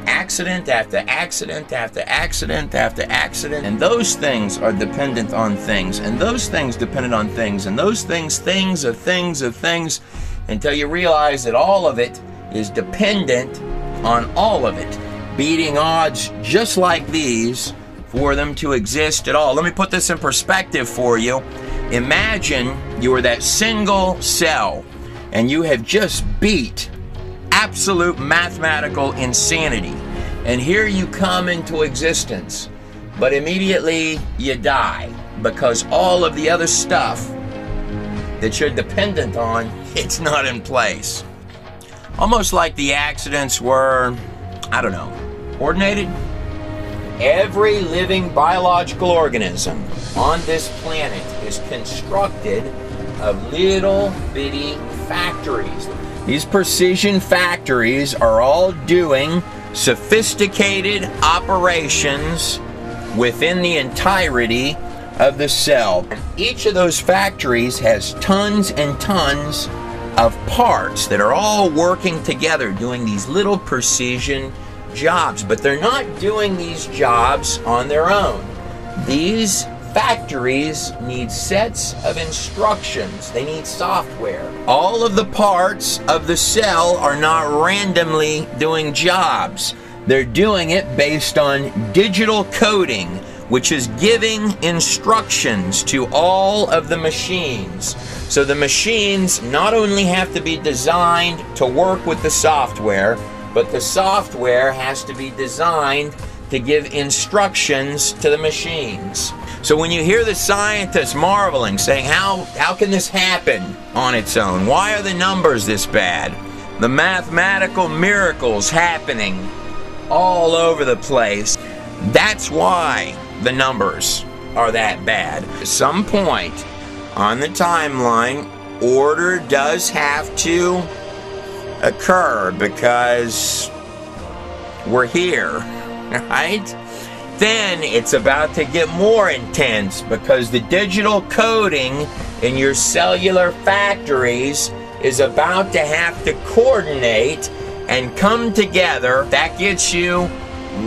Accident after accident after accident after accident, and those things are dependent on things, and those things dependent on things, and those things of things, until you realize that all of it is dependent on all of it, beating odds just like these for them to exist at all. Let me put this in perspective for you. Imagine you were that single cell, and you have just beat absolute mathematical insanity, and here you come into existence, but immediately you die because all of the other stuff that you're dependent on, it's not in place. Almost like the accidents were, I don't know, coordinated. Every living biological organism on this planet is constructed of little bitty factories. These precision factories are all doing sophisticated operations within the entirety of the cell. And each of those factories has tons and tons of parts that are all working together, doing these little precision jobs. But they're not doing these jobs on their own. These factories need sets of instructions. They need software. All of the parts of the cell are not randomly doing jobs. They're doing it based on digital coding, which is giving instructions to all of the machines. So the machines not only have to be designed to work with the software, but the software has to be designed to give instructions to the machines. So when you hear the scientists marveling, saying, how can this happen on its own? Why are the numbers this bad? The mathematical miracles happening all over the place. That's why the numbers are that bad. At some point on the timeline, order does have to occur because we're here, right? Then it's about to get more intense because the digital coding in your cellular factories is about to have to coordinate and come together. That gets you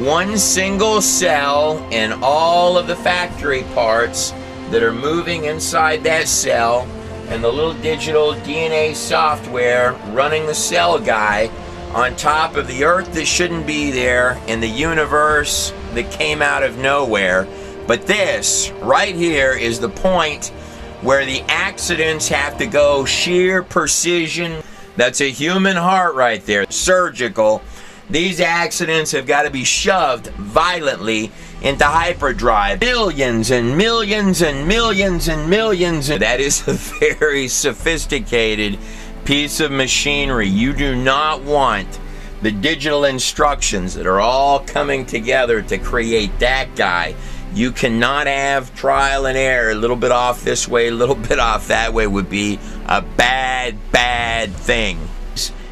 one single cell and all of the factory parts that are moving inside that cell, and the little digital DNA software running the cell guy on top of the Earth that shouldn't be there in the universe that came out of nowhere. But this right here is the point where the accidents have to go sheer precision. That's a human heart right there, surgical. These accidents have got to be shoved violently into hyperdrive. Millions and millions and millions and millions. That is a very sophisticated piece of machinery. You do not want the digital instructions that are all coming together to create that guy. You cannot have trial and error. A little bit off this way, a little bit off that way would be a bad, bad thing.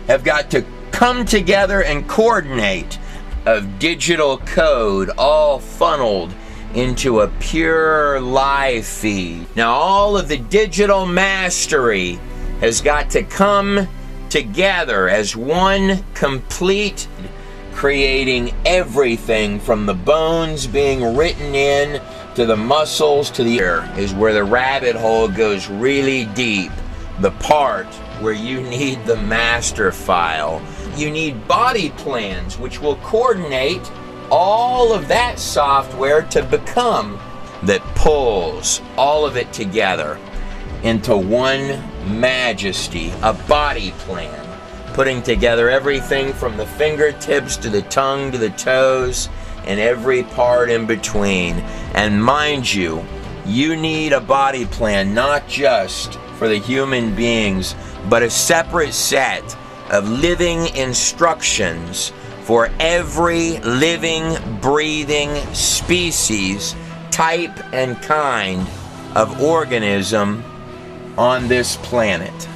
Have got to come together and coordinate of digital code all funneled into a pure live feed. Now all of the digital mastery has got to come together as one complete, creating everything from the bones being written in to the muscles to the air is where the rabbit hole goes really deep. The part where you need the master file. You need body plans which will coordinate all of that software to become that pulls all of it together into one majesty, a body plan, putting together everything from the fingertips to the tongue to the toes and every part in between. And mind you, you need a body plan not just for the human beings, but a separate set of living instructions for every living, breathing species, type, and kind of organism on this planet.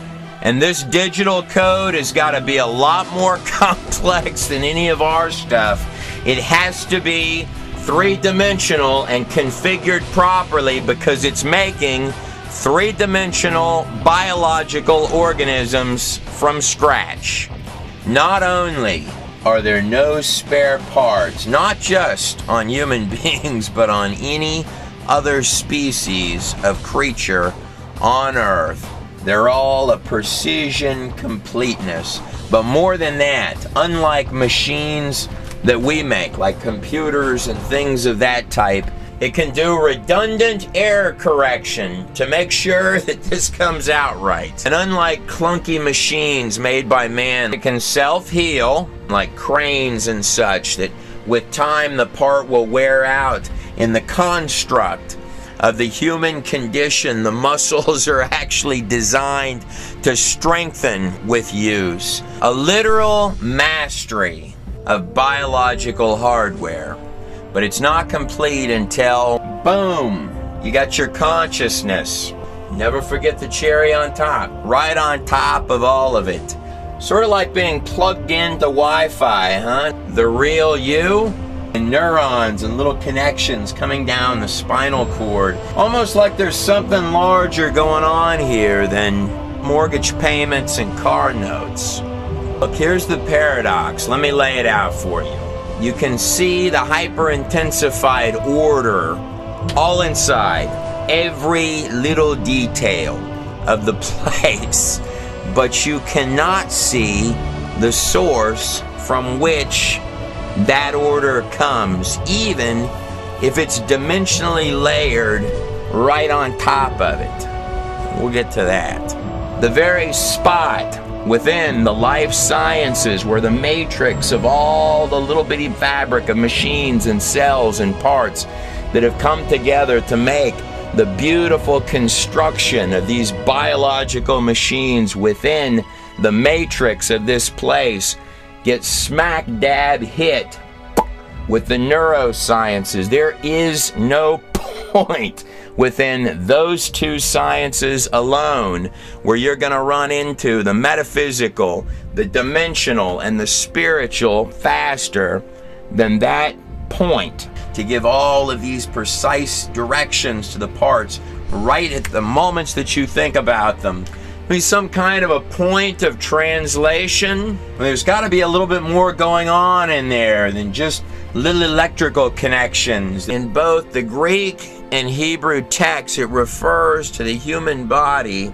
And this digital code has got to be a lot more complex than any of our stuff. It has to be three-dimensional and configured properly because it's making three-dimensional biological organisms from scratch. Not only are there no spare parts, not just on human beings, but on any other species of creature on Earth. They're all a precision completeness. But more than that, unlike machines that we make, like computers and things of that type, it can do redundant error correction to make sure that this comes out right. And unlike clunky machines made by man, it can self-heal, like cranes and such, that with time the part will wear out. In the construct of the human condition, the muscles are actually designed to strengthen with use. A literal mastery of biological hardware. But it's not complete until, boom, you got your consciousness. Never forget the cherry on top, right on top of all of it. Sort of like being plugged into Wi-Fi, huh? The real you, and neurons and little connections coming down the spinal cord. Almost like there's something larger going on here than mortgage payments and car notes. Look, here's the paradox. Let me lay it out for you. You can see the hyper-intensified order all inside, every little detail of the place, but you cannot see the source from which that order comes, even if it's dimensionally layered right on top of it. We'll get to that. The very spot within the life sciences where the matrix of all the little bitty fabric of machines and cells and parts that have come together to make the beautiful construction of these biological machines within the matrix of this place gets smack dab hit with the neurosciences. There is no point within those two sciences alone where you're going to run into the metaphysical, the dimensional, and the spiritual faster than that point to give all of these precise directions to the parts right at the moments that you think about them. be some kind of a point of translation. There's got to be a little bit more going on in there than just little electrical connections. In both the Greek and Hebrew texts, it refers to the human body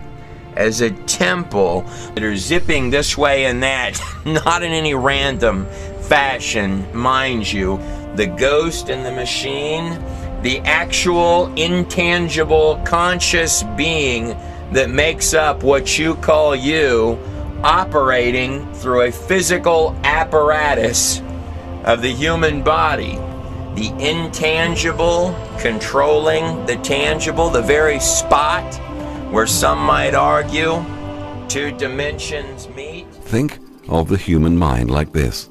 as a temple that are zipping this way and that, not in any random fashion, mind you. The ghost and the machine, the actual intangible conscious being that makes up what you call you, operating through a physical apparatus of the human body. The intangible controlling the tangible, the very spot where some might argue two dimensions meet. Think of the human mind like this.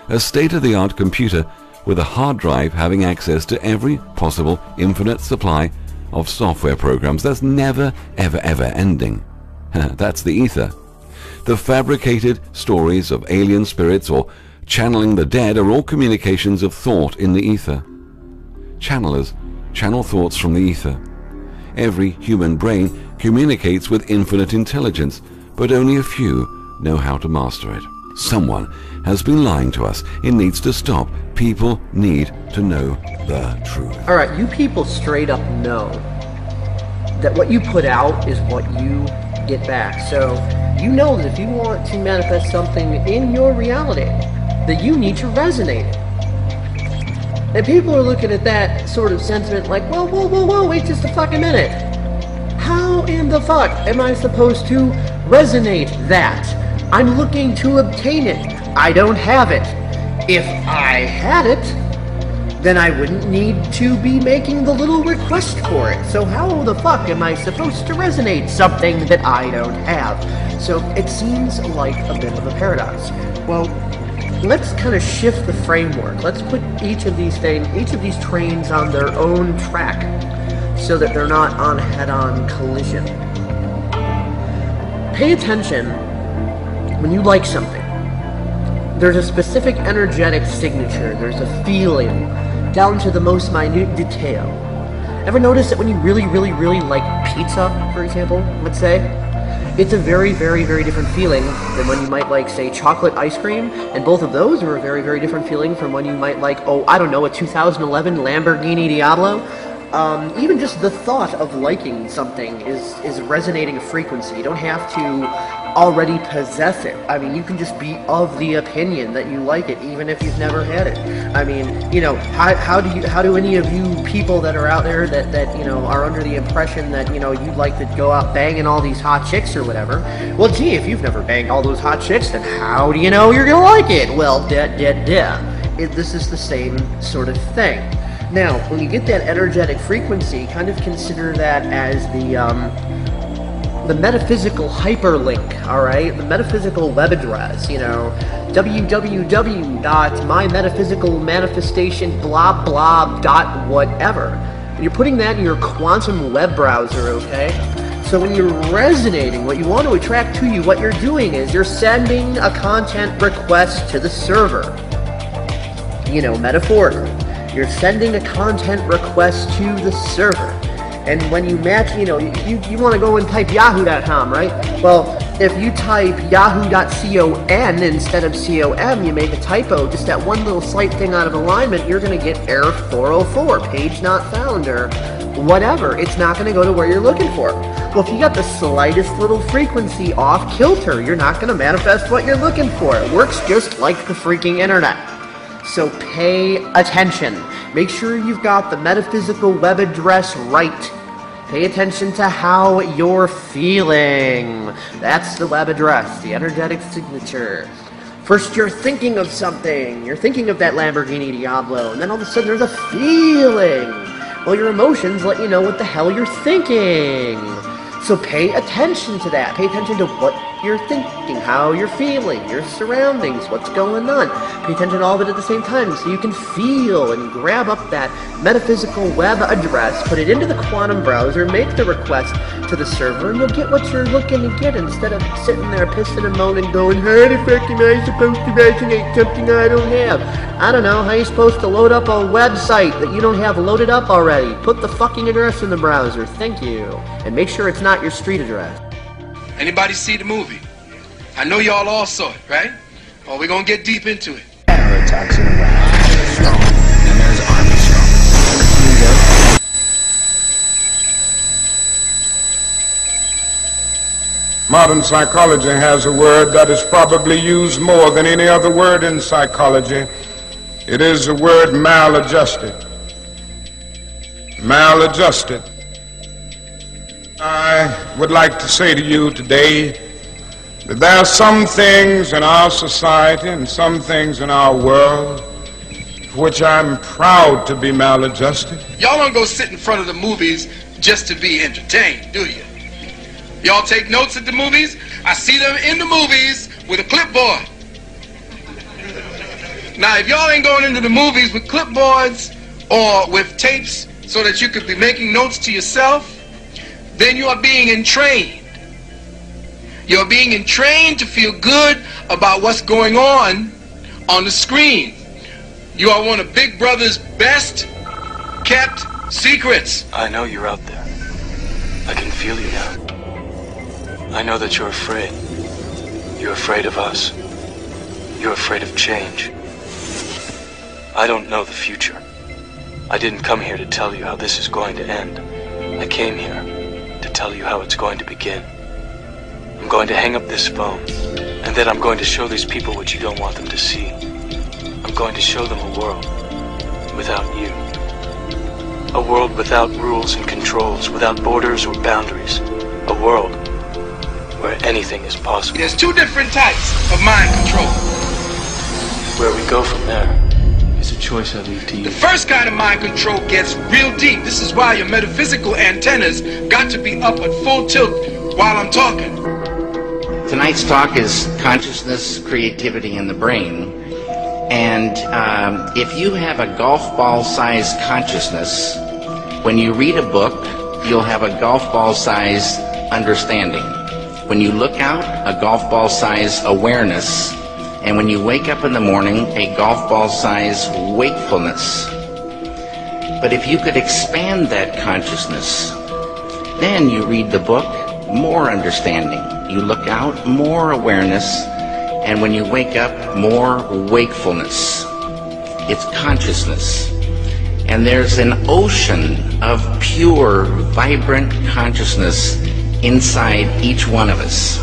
A state-of-the-art computer with a hard drive having access to every possible infinite supply of software programs that's never, ever, ever ending. That's the ether. The fabricated stories of alien spirits or channeling the dead are all communications of thought in the ether. Channelers channel thoughts from the ether. Every human brain communicates with infinite intelligence, but only a few know how to master it. Someone has been lying to us. It needs to stop. People need to know the truth. Alright, you people straight up know that what you put out is what you get back. So, you know that if you want to manifest something in your reality, that you need to resonate it. And people are looking at that sort of sentiment like, whoa, whoa, whoa, whoa, wait just a fucking minute. How in the fuck am I supposed to resonate that? I'm looking to obtain it. I don't have it. If I had it, then I wouldn't need to be making the little request for it. So how the fuck am I supposed to resonate something that I don't have? So it seems like a bit of a paradox. Well, let's kind of shift the framework. Let's put each of these trains on their own track so that they're not on head-on collision. Pay attention when you like something. There's a specific energetic signature. There's a feeling down to the most minute detail. Ever notice that when you really, really, really like pizza, for example, let's say, it's a very, very, very different feeling than when you might like, say, chocolate ice cream, and both of those are a very, very different feeling from when you might like, oh, I don't know, a 2011 Lamborghini Diablo. Even just the thought of liking something is resonating a frequency. You don't have to already possess it. I mean, you can just be of the opinion that you like it, even if you've never had it. I mean, you know, how do any of you people that are out there that you know are under the impression that you know you'd like to go out banging all these hot chicks or whatever? Well, gee, if you've never banged all those hot chicks, then how do you know you're gonna like it? Well, this is the same sort of thing. Now, when you get that energetic frequency, kind of consider that as the metaphysical hyperlink, alright? The metaphysical web address, you know, www.mymetaphyicalmanifestation blah blah dot whatever. And you're putting that in your quantum web browser, okay? So when you're resonating, what you want to attract to you, what you're doing is you're sending a content request to the server. You know, metaphorically. You're sending a content request to the server. And when you match, you know, you want to go and type yahoo.com, right? Well, if you type yahoo.com instead of com, you make a typo, just that one little slight thing out of alignment, you're going to get error 404, page not found, or whatever. It's not going to go to where you're looking for. Well, if you got the slightest little frequency off kilter, you're not going to manifest what you're looking for. It works just like the freaking internet. So pay attention. Make sure you've got the metaphysical web address right. Pay attention to how you're feeling. That's the web address, the energetic signature. First you're thinking of something. You're thinking of that Lamborghini Diablo, and then all of a sudden there's a feeling. Well, your emotions let you know what the hell you're thinking. So pay attention to that. Pay attention to what you're thinking, how you're feeling, your surroundings, what's going on. Pay attention to all of it at the same time so you can feel and grab up that metaphysical web address, put it into the quantum browser, make the request to the server, and you'll get what you're looking to get instead of sitting there pissing and moaning going, how the fuck am I supposed to resonate something I don't have? I don't know, how are you supposed to load up a website that you don't have loaded up already? Put the fucking address in the browser, thank you. And make sure it's not your street address. Anybody see the movie? I know y'all all saw it, right? Well, we're gonna get deep into it. Counterattacks in Iraq. Strong. And there's Army strong. Modern psychology has a word that is probably used more than any other word in psychology. It is the word maladjusted. Maladjusted. I would like to say to you today that there are some things in our society and some things in our world for which I'm proud to be maladjusted. Y'all don't go sit in front of the movies just to be entertained, do you? Y'all take notes at the movies? I see them in the movies with a clipboard. Now, if y'all ain't going into the movies with clipboards or with tapes so that you could be making notes to yourself, then you are being entrained. You're being entrained to feel good about what's going on the screen. You are one of Big Brother's best kept secrets. I know you're out there. I can feel you now. I know that you're afraid. You're afraid of us. You're afraid of change. I don't know the future. I didn't come here to tell you how this is going to end. I came here to tell you how it's going to begin. I'm going to hang up this phone, and then I'm going to show these people what you don't want them to see. I'm going to show them a world without you. A world without rules and controls, without borders or boundaries. A world where anything is possible. There's two different types of mind control. Where we go from there is a choice I leave to you. The first kind of mind control gets real deep. This is why your metaphysical antennas got to be up at full tilt while I'm talking. Tonight's talk is consciousness, creativity, and the brain. And if you have a golf ball-sized consciousness, when you read a book, you'll have a golf ball-sized understanding. When you look out, a golf ball-sized awareness. And when you wake up in the morning, a golf ball-sized wakefulness. But if you could expand that consciousness, then you read the book, more understanding. You look out, more awareness. And when you wake up, more wakefulness. It's consciousness. And there's an ocean of pure, vibrant consciousness inside each one of us.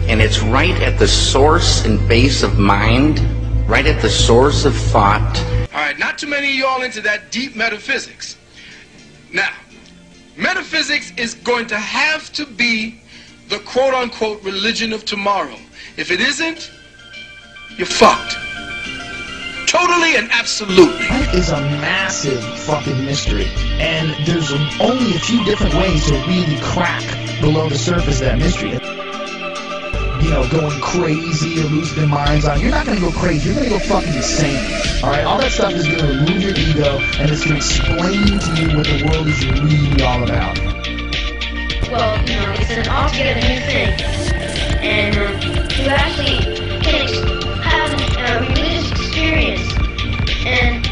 And it's right at the source and base of mind, right at the source of thought. All right, not too many of y'all into that deep metaphysics. Now, metaphysics is going to have to be the quote-unquote religion of tomorrow. If it isn't, you're fucked. Totally and absolutely. That is a massive fucking mystery. And there's only a few different ways to really crack below the surface of that mystery. You know, going crazy or losing their minds on. You're not going to go crazy. You're going to go fucking insane. Alright? All that stuff is going to remove your ego and it's going to explain to you what the world is really all about. Well, you know, it's an altogether new thing. And you actually can have a religious experience. And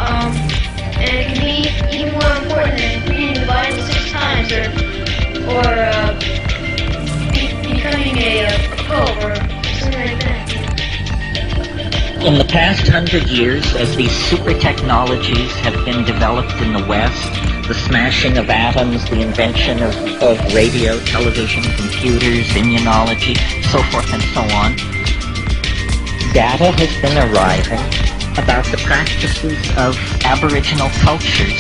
it can be even more important than reading the Bible 6 times or becoming a pope or something like that. In the past 100 years, as these super technologies have been developed in the West, the smashing of atoms, the invention of radio, television, computers, immunology, so forth and so on, data has been arriving about the practices of Aboriginal cultures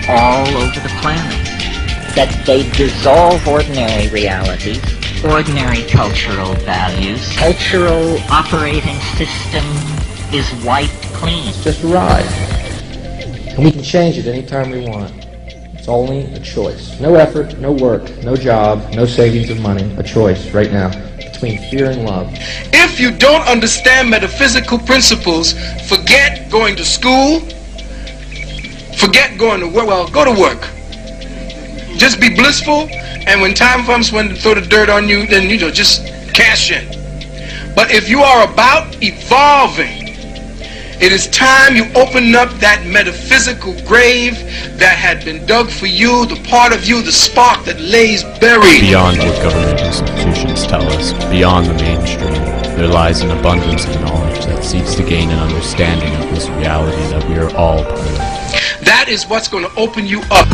all over the planet. That they dissolve ordinary realities, ordinary cultural values. Cultural operating system is wiped clean. It's just arrived. And we can change it anytime we want. It's only a choice. No effort, no work, no job, no savings of money. A choice right now between fear and love. If you don't understand metaphysical principles, forget going to school, forget going to work. Well, go to work. Just be blissful, and when time comes when to throw the dirt on you, then, you know, just cash in. But if you are about evolving, It is time you open up that metaphysical grave that had been dug for you, the part of you, the spark that lays buried. Beyond what government institutions tell us, beyond the mainstream, there lies an abundance of knowledge that seeks to gain an understanding of this reality that we are all part of. That is what's going to open you up.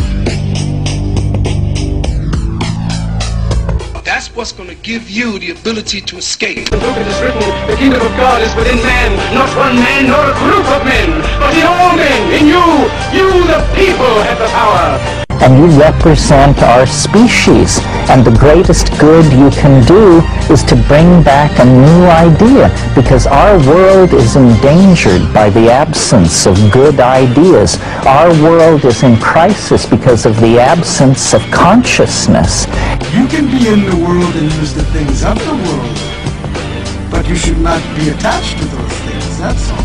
That's what's going to give you the ability to escape. The book it is written, the kingdom of God is within man, not one man nor a group of men, but in all men, in you, the people, have the power. And you represent our species, and the greatest good you can do is to bring back a new idea, because our world is endangered by the absence of good ideas. Our world is in crisis because of the absence of consciousness. You can be in the world and use the things of the world, but you should not be attached to those things, that's all.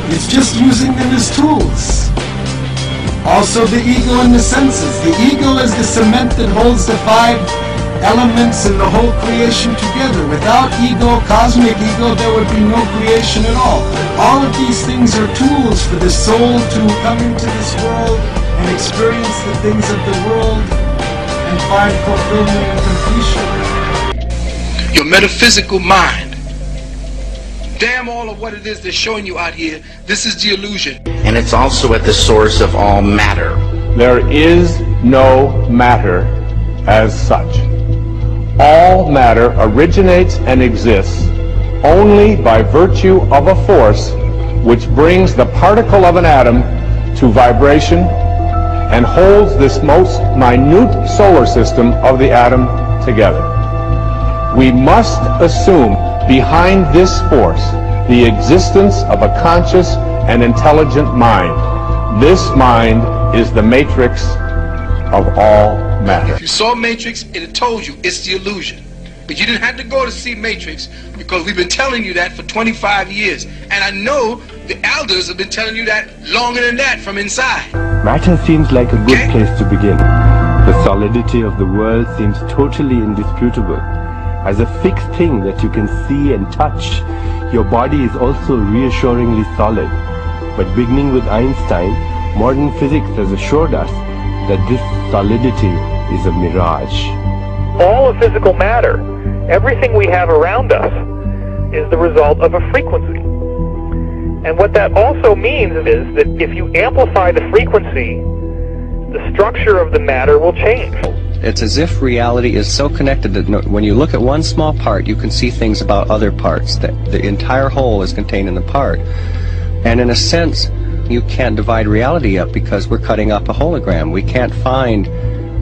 It's just using them as tools. Also the ego and the senses. The ego is the cement that holds the 5 elements in the whole creation together. Without ego, cosmic ego, there would be no creation at all. All of these things are tools for the soul to come into this world and experience the things of the world and find fulfillment and completion. Your metaphysical mind. Damn all of what it is they're showing you out here. This is the illusion. And it's also at the source of all matter. There is no matter as such. All matter originates and exists only by virtue of a force which brings the particle of an atom to vibration and holds this most minute solar system of the atom together. We must assume behind this force the existence of a conscious and intelligent mind. This mind is the matrix of all matter. If you saw Matrix, it had told you it's the illusion. But you didn't have to go to see Matrix, because we've been telling you that for 25 years. And I know the elders have been telling you that longer than that from inside. Matter seems like a good place to begin. The solidity of the world seems totally indisputable. As a fixed thing that you can see and touch, your body is also reassuringly solid. But beginning with Einstein, modern physics has assured us that this solidity is a mirage. All of physical matter, everything we have around us, is the result of a frequency. And what that also means is that if you amplify the frequency, the structure of the matter will change. It's as if reality is so connected that when you look at one small part, you can see things about other parts. That the entire whole is contained in the part. And in a sense, you can't divide reality up because we're cutting up a hologram. We can't find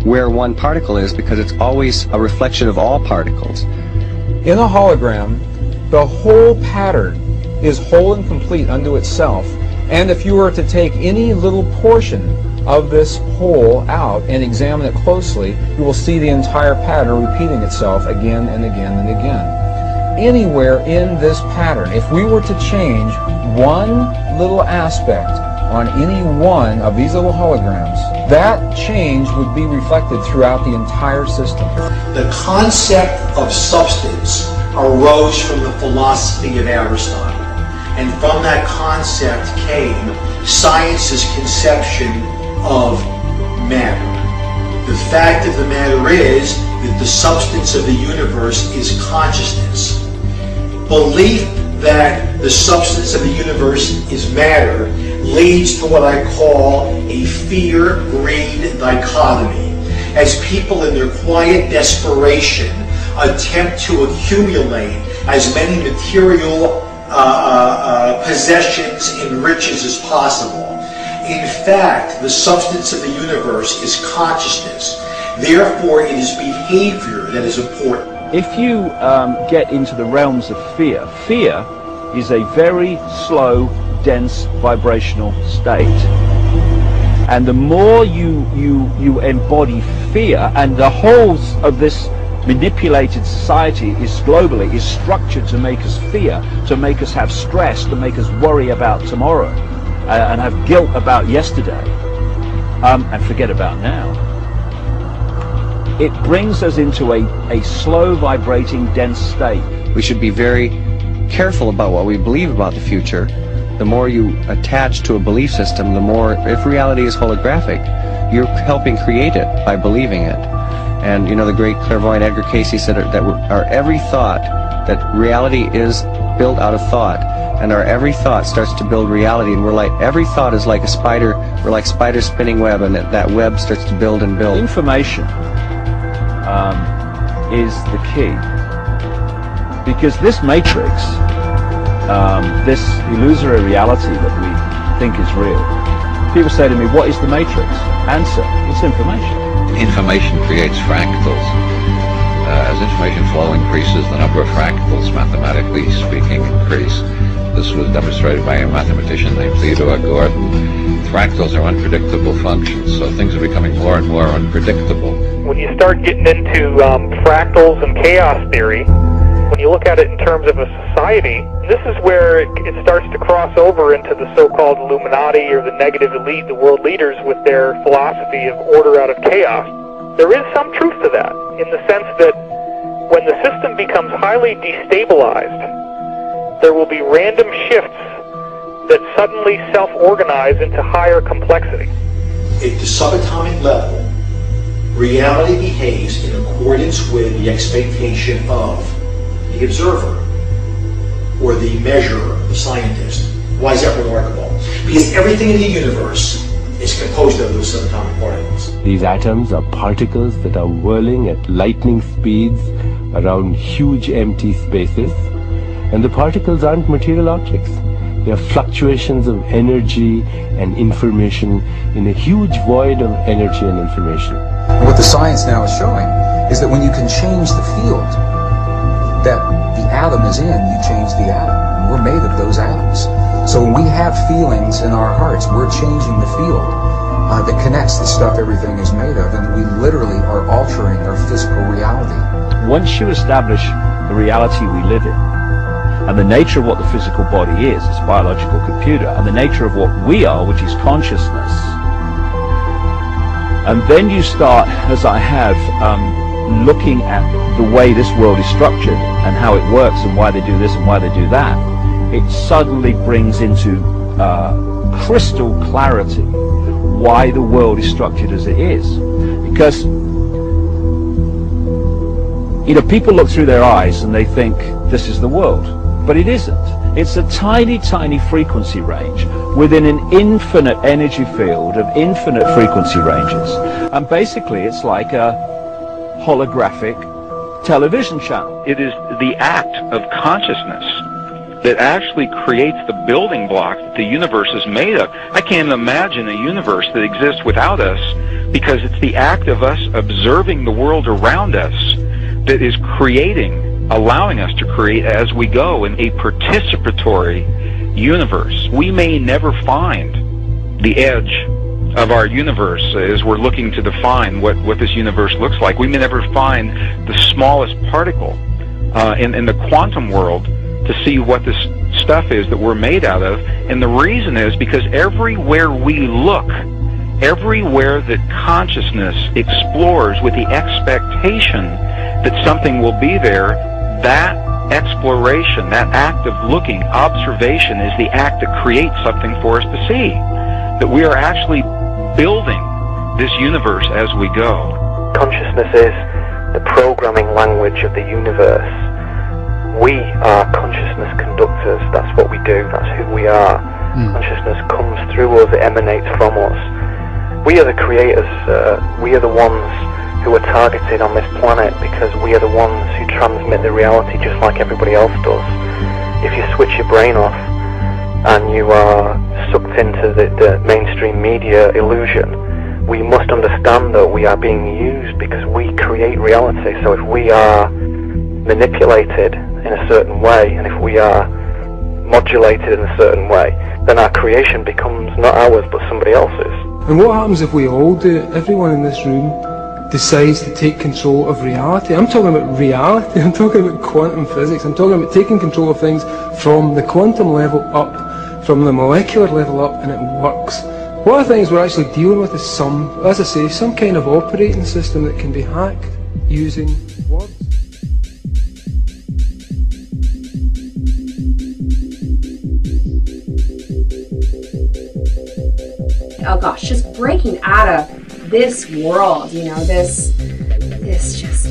where one particle is because it's always a reflection of all particles. In a hologram, the whole pattern is whole and complete unto itself. And if you were to take any little portion of this whole out and examine it closely, you will see the entire pattern repeating itself again and again and again. Anywhere in this pattern, if we were to change one little aspect on any one of these little holograms, that change would be reflected throughout the entire system. The concept of substance arose from the philosophy of Aristotle, and from that concept came science's conception of matter. The fact of the matter is that the substance of the universe is consciousness. Belief that the substance of the universe is matter leads to what I call a fear-greed dichotomy, as people in their quiet desperation attempt to accumulate as many material possessions and riches as possible. In fact, the substance of the universe is consciousness. Therefore, it is behavior that is important. If you get into the realms of fear, fear is a very slow, dense, vibrational state. And the more you embody fear, and the whole of this manipulated society is globally is structured to make us fear, to make us have stress, to make us worry about tomorrow, and have guilt about yesterday, and forget about now. It brings us into a slow vibrating dense state. We should be very careful about what we believe about the future, the more you attach to a belief system, the more, if reality is holographic, you're helping create it by believing it. And you know, the great clairvoyant Edgar Cayce said that our every thought, that reality is built out of thought, and our every thought starts to build reality, and we're like, every thought is like a spider, we're like spiders spinning web, and that web starts to build and build. Information is the key, because this matrix, this illusory reality that we think is real, people say to me, what is the matrix? Answer, it's information. Information creates fractals. As information flow increases, the number of fractals, mathematically speaking, increase. This was demonstrated by a mathematician named Theodore Gordon. Fractals are unpredictable functions, so things are becoming more and more unpredictable. When you start getting into fractals and chaos theory, when you look at it in terms of a society, this is where it starts to cross over into the so-called Illuminati or the negative elite, the world leaders, with their philosophy of order out of chaos. There is some truth to that, in the sense that when the system becomes highly destabilized, there will be random shifts that suddenly self-organize into higher complexity. At the subatomic level, reality behaves in accordance with the expectation of the observer or the measurer, the scientist. Why is that remarkable? Because everything in the universe is composed of those subatomic particles. These atoms are particles that are whirling at lightning speeds around huge empty spaces, and the particles aren't material objects. They are fluctuations of energy and information in a huge void of energy and information. What the science now is showing is that when you can change the field that the atom is in, you change the atom. And we're made of those atoms. So when we have feelings in our hearts, we're changing the field that connects the stuff everything is made of, and we literally are altering our physical reality. Once you establish the reality we live in, and the nature of what the physical body is, it's a biological computer, and the nature of what we are, which is consciousness, and then you start, as I have, looking at the way this world is structured and how it works and why they do this and why they do that, it suddenly brings into crystal clarity why the world is structured as it is. Because, you know, people look through their eyes and they think this is the world, but it isn't. It's a tiny, tiny frequency range within an infinite energy field of infinite frequency ranges. And basically it's like a holographic television channel. It is the act of consciousness that actually creates the building block that the universe is made of. I can't imagine a universe that exists without us, because it's the act of us observing the world around us that is creating, allowing us to create as we go in a participatory universe. We may never find the edge of our universe as we're looking to define what this universe looks like. We may never find the smallest particle in the quantum world to see what this stuff is that we're made out of. And the reason is because everywhere we look, everywhere that consciousness explores with the expectation that something will be there, that exploration, that act of looking, observation, is the act that creates something for us to see. That we are actually building this universe as we go. Consciousness is the programming language of the universe. We are consciousness conductors. That's what we do. That's who we are. Consciousness comes through us. It emanates from us. We are the creators. We are the ones who are targeted on this planet because we are the ones who transmit the reality just like everybody else does. If you switch your brain off and you are sucked into the mainstream media illusion, we must understand that we are being used because we create reality. So if we are manipulated in a certain way, and if we are modulated in a certain way, then our creation becomes not ours but somebody else's. And what happens if we all do it? Everyone in this room decides to take control of reality. I'm talking about reality, I'm talking about quantum physics, I'm talking about taking control of things from the quantum level up, from the molecular level up, and it works. One of the things we're actually dealing with is as I say, some kind of operating system that can be hacked using words. oh gosh, just breaking out of this world, you know, it's just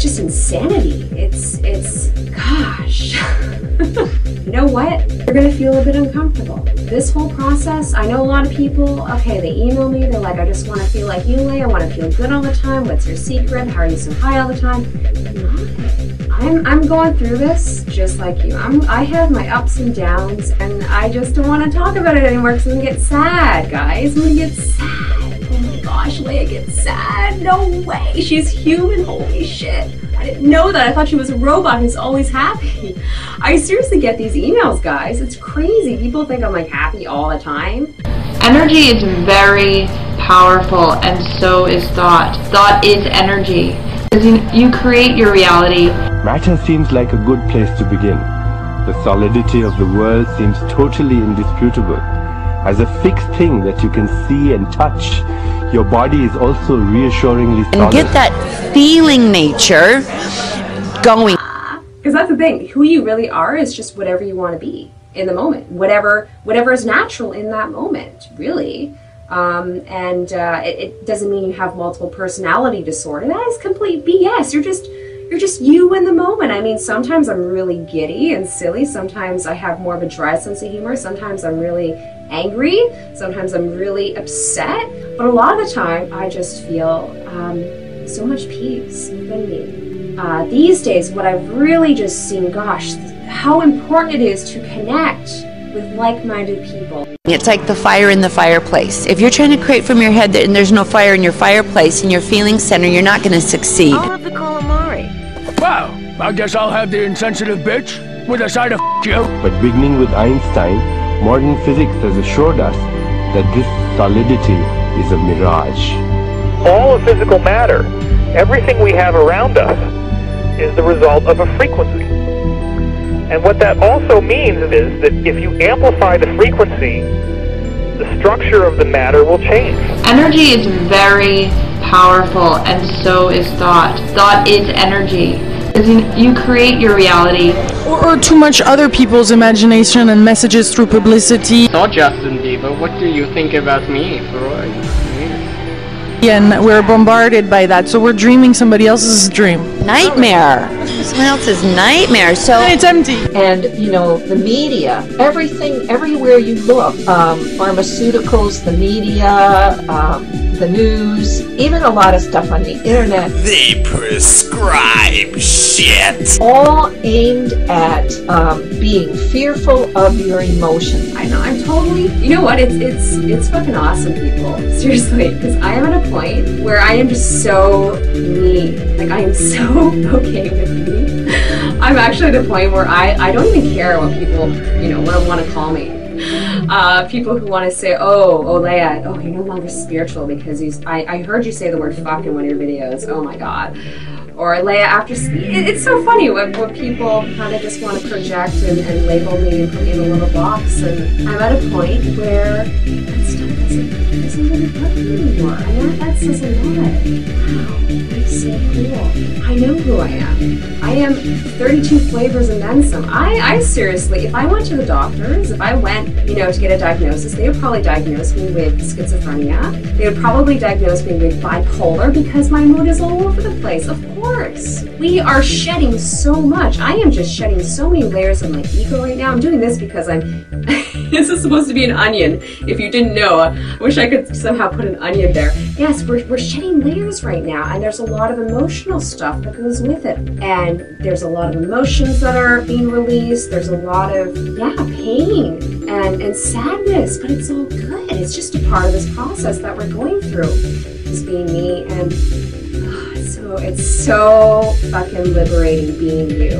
insanity. It's gosh. You know what? You're gonna feel a bit uncomfortable. This whole process, I know a lot of people, okay, they email me, they're like, I just want to feel like you, Leigh. I want to feel good all the time. What's your secret? How are you so high all the time? I'm going through this just like you. I have my ups and downs, and I just don't want to talk about it anymore because I'm gonna get sad, guys. I'm gonna get sad. Oh my gosh, Leigh gets sad. No way. She's human. Holy shit. I didn't know that. I thought she was a robot who's always happy. I seriously get these emails, guys. It's crazy. People think I'm like happy all the time. Energy is very powerful, and so is thought. Thought is energy. You create your reality. Matter seems like a good place to begin. The solidity of the world seems totally indisputable. As a fixed thing that you can see and touch, your body is also reassuringly solid. And get that feeling nature going. Because that's the thing. Who you really are is just whatever you want to be in the moment. Whatever is natural in that moment, really. It doesn't mean you have multiple personality disorder. That is complete BS. You're just you in the moment. I mean, sometimes I'm really giddy and silly. Sometimes I have more of a dry sense of humor. Sometimes I'm really angry. Sometimes I'm really upset. But a lot of the time, I just feel so much peace within me. These days, what I've really just seen, gosh, how important it is to connect with like-minded people. It's like the fire in the fireplace. If you're trying to create from your head and there's no fire in your fireplace, in your feeling center, you're not going to succeed. I'll have the calamari. Well, I guess I'll have the insensitive bitch with a side of you. But beginning with Einstein, modern physics has assured us that this solidity is a mirage. All of physical matter, everything we have around us, is the result of a frequency. And what that also means is that if you amplify the frequency, the structure of the matter will change. Energy is very powerful, and so is thought. Thought is energy. You create your reality. Or too much other people's imagination and messages through publicity. So Justin Bieber, what do you think about me, Freud? And we're bombarded by that, so we're dreaming somebody else's dream. Nightmare. Someone else's nightmare. So it's empty. And you know, the media, everything, everywhere you look, pharmaceuticals, the media, the news, even a lot of stuff on the internet. They prescribe shit. All aimed at being fearful of your emotions. I know, I'm totally, you know what, it's fucking awesome, people. Seriously, because I am at a point where I am just so me. Like, I am so okay with me. I'm actually at a point where I don't even care what people, you know, want to call me. People who want to say, oh, Leigh, oh, you're no longer spiritual because I heard you say the word fuck in one of your videos. Oh my God. Or Leigh, after, it's so funny when people kind of just want to project and label me and put me in a little box. And I'm at a point where that stuff doesn't really bug me anymore. And that says a lot. Wow, that's so cool. I know who I am. I am 32 flavors and then some. I seriously, if I went to the doctors, if I went, you know, to get a diagnosis, they would probably diagnose me with schizophrenia. They would probably diagnose me with bipolar because my mood is all over the place. Of course. We are shedding so much. I am just shedding so many layers of my ego right now. I'm doing this because this is supposed to be an onion. If you didn't know, I wish I could somehow put an onion there. Yes, we're shedding layers right now, and there's a lot of emotional stuff that goes with it. And there's a lot of emotions that are being released. There's a lot of, pain and sadness, but it's all good. It's just a part of this process that we're going through, just being me. And it's so fucking liberating being you.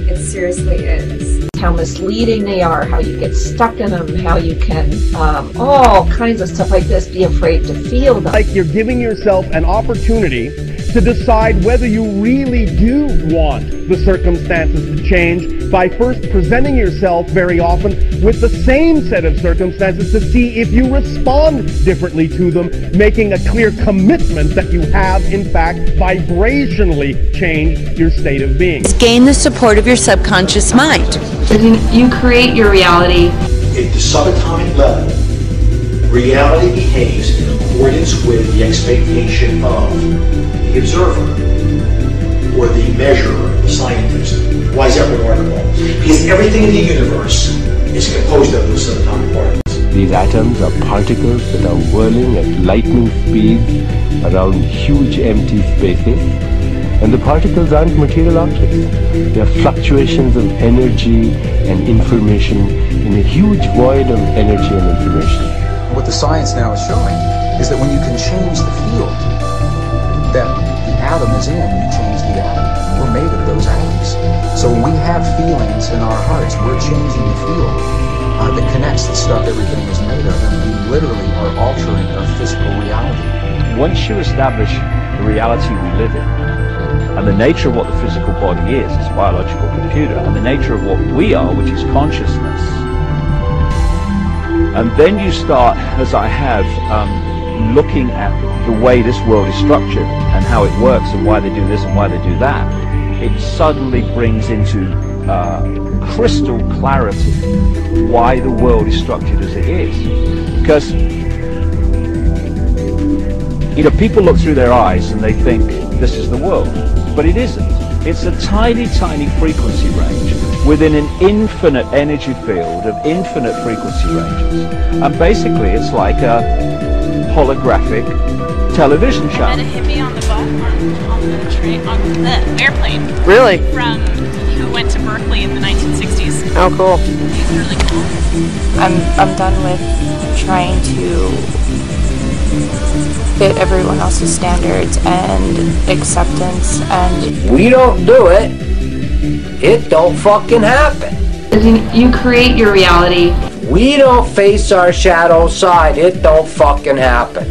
It seriously is. How misleading they are, how you get stuck in them, how you can, all kinds of stuff like this, be afraid to feel them. Like you're giving yourself an opportunity to decide whether you really do want the circumstances to change by first presenting yourself very often with the same set of circumstances to see if you respond differently to them, making a clear commitment that you have, in fact, vibrationally changed your state of being. Gain the support of your subconscious mind. You create your reality. At the subatomic level, reality behaves in accordance with the expectation of the observer or the measurer, the scientist. Why is that remarkable? Because everything in the universe is composed of those subatomic particles. These atoms are particles that are whirling at lightning speeds around huge empty spaces. And the particles aren't material objects. They are fluctuations of energy and information in a huge void of energy and information. What the science now is showing is that when you can change the field that the atom is in, you change the atom. We're made of those atoms. So when we have feelings in our hearts, we're changing the field that connects the stuff everything is made of, and we literally are altering our physical reality. Once you establish the reality we live in, and the nature of what the physical body is, it's a biological computer, and the nature of what we are, which is consciousness, and then you start, as I have, looking at the way this world is structured and how it works and why they do this and why they do that, it suddenly brings into crystal clarity why the world is structured as it is. Because, you know, people look through their eyes and they think this is the world, but it isn't. It's a tiny, tiny frequency range within an infinite energy field of infinite frequency ranges. And basically it's like a holographic television I channel. met a hippie on the bus, on the airplane. Really? Who went to Berkeley in the 1960s. Oh, cool. He's really cool. I'm done with trying to fit everyone else's standards and acceptance, and We don't do it. It don't fucking happen. You create your reality. We don't face our shadow side. It don't fucking happen.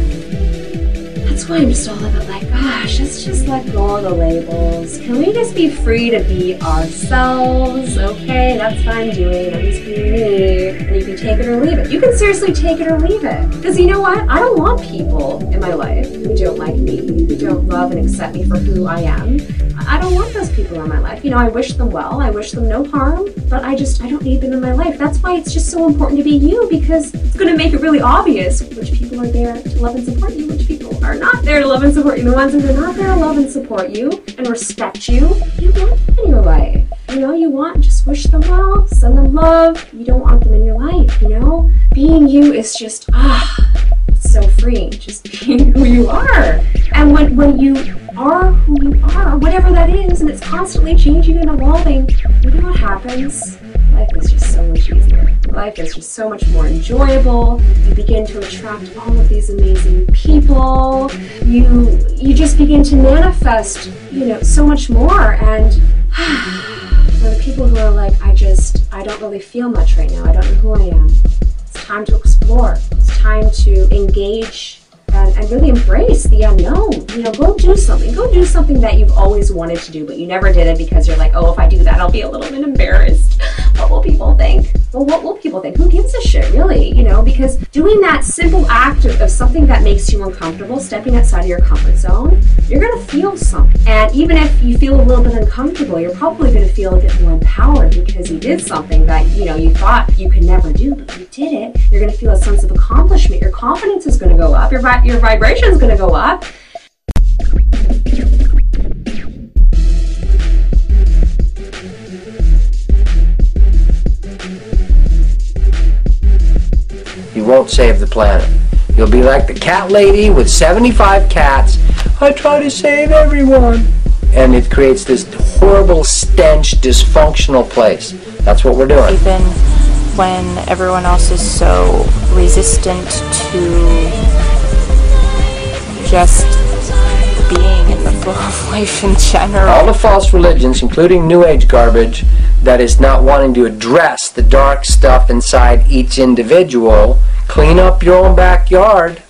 That's why I'm just all a bit like, gosh, let's just let go of the labels. Can we just be free to be ourselves? Okay, that's what I'm doing. I'm just being me. And you can take it or leave it. You can seriously take it or leave it. Because you know what? I don't want people in my life who don't like me, who don't love and accept me for who I am. I don't want those people in my life. You know, I wish them well. I wish them no harm. But I don't need them in my life. That's why it's just so important to be you, because it's going to make it really obvious which people are there to love and support you, which people are not there to love and support you. The ones that are not there to love and support you and respect you, you want them in your life. You know, you want, just wish them well, send them love. You don't want them in your life, you know? Being you is just, it's so freeing, just being who you are. And when you are who you are, whatever that is, and it's constantly changing and evolving, you know what happens? Life is just so much easier. Life is just so much more enjoyable. You begin to attract all of these amazing people. You just begin to manifest, you know, so much more. And for the people who are like, I don't really feel much right now. I don't know who I am. It's time to explore. It's time to engage and really embrace the unknown. You know, go do something. Go do something that you've always wanted to do, but you never did it because you're like, oh, if I do that, I'll be a little bit embarrassed. What will people think? Well, what will people think? Who gives a shit, really? You know, because doing that simple act of something that makes you uncomfortable, stepping outside of your comfort zone, you're going to feel something. And even if you feel a little bit uncomfortable, you're probably going to feel a bit more empowered because you did something that, you know, you thought you could never do, but you did it. You're going to feel a sense of accomplishment. Your confidence is going to go up. Your vibration is going to go up. You won't save the planet. You'll be like the cat lady with 75 cats. I try to save everyone. And it creates this horrible stench, dysfunctional place. That's what we're doing. even when everyone else is so resistant to just being in the flow of life in general. All the false religions, including New Age garbage, that is not wanting to address the dark stuff inside each individual. Clean up your own backyard.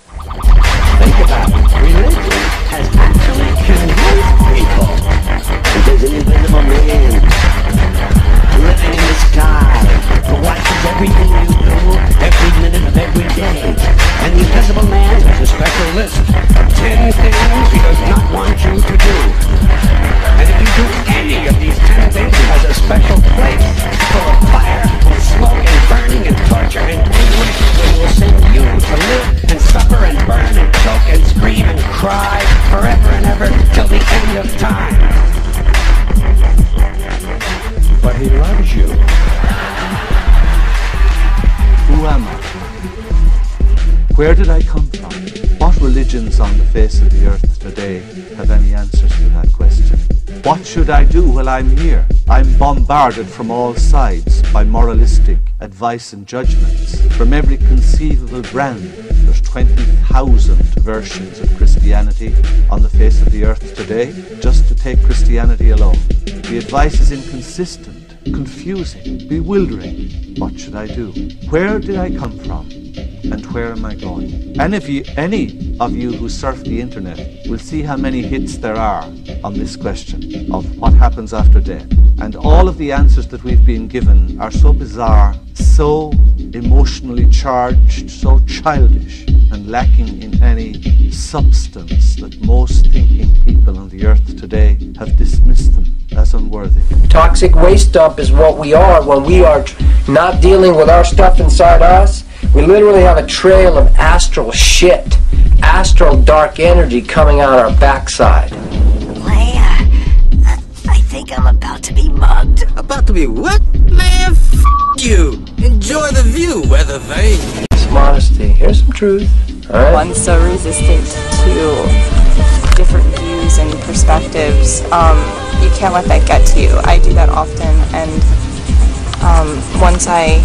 Think about it. Religion has actually convinced people that there's an invisible man living in the sky who watches everything you do, every minute of every day. And the invisible man has a special list of 10 things he does not want you to do. And if you do any of these 10 things, he has a special place full of fire and smoke and burning and torture and anguish where he will send you to live Where did I come from? What religions on the face of the earth today have any answers to that question? What should I do while I'm here? I'm bombarded from all sides by moralistic advice and judgments. From every conceivable brand, there's 20,000 versions of Christianity on the face of the earth today, just to take Christianity alone. The advice is inconsistent, confusing, bewildering. What should I do? Where did I come from? And where am I going? Any of you who surf the internet will see how many hits there are on this question of what happens after death. And all of the answers that we've been given are so bizarre, so emotionally charged, so childish, and lacking in any substance that most thinking people on the earth today have dismissed them as unworthy. Toxic waste dump is what we are when we are not dealing with our stuff inside us. We literally have a trail of astral shit, astral dark energy coming out our backside. I think I'm about to be mugged. About to be what? Man, f*** you! Enjoy the view, weather vane! Some honesty. Here's some truth. Alright? One's so resistant to different views and perspectives. You can't let that get to you. I do that often, and once I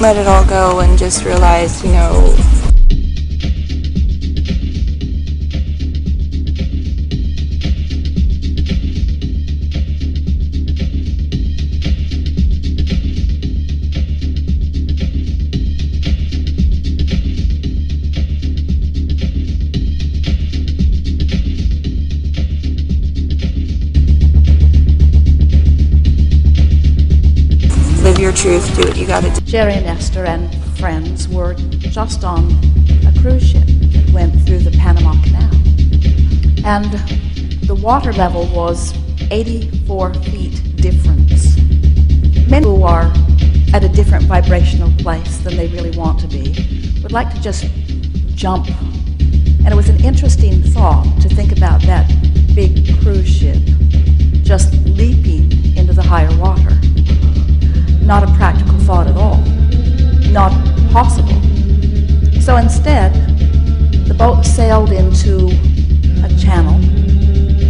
let it all go and just realize, you know, live your truth, do what you gotta do. Jerry and Esther and friends were just on a cruise ship that went through the Panama Canal. And the water level was 84 feet difference. Men who are at a different vibrational place than they really want to be would like to just jump. And it was an interesting thought to think about that big cruise ship just leaping into the higher water. Not a practical thought at all. Not possible. So instead, the boat sailed into a channel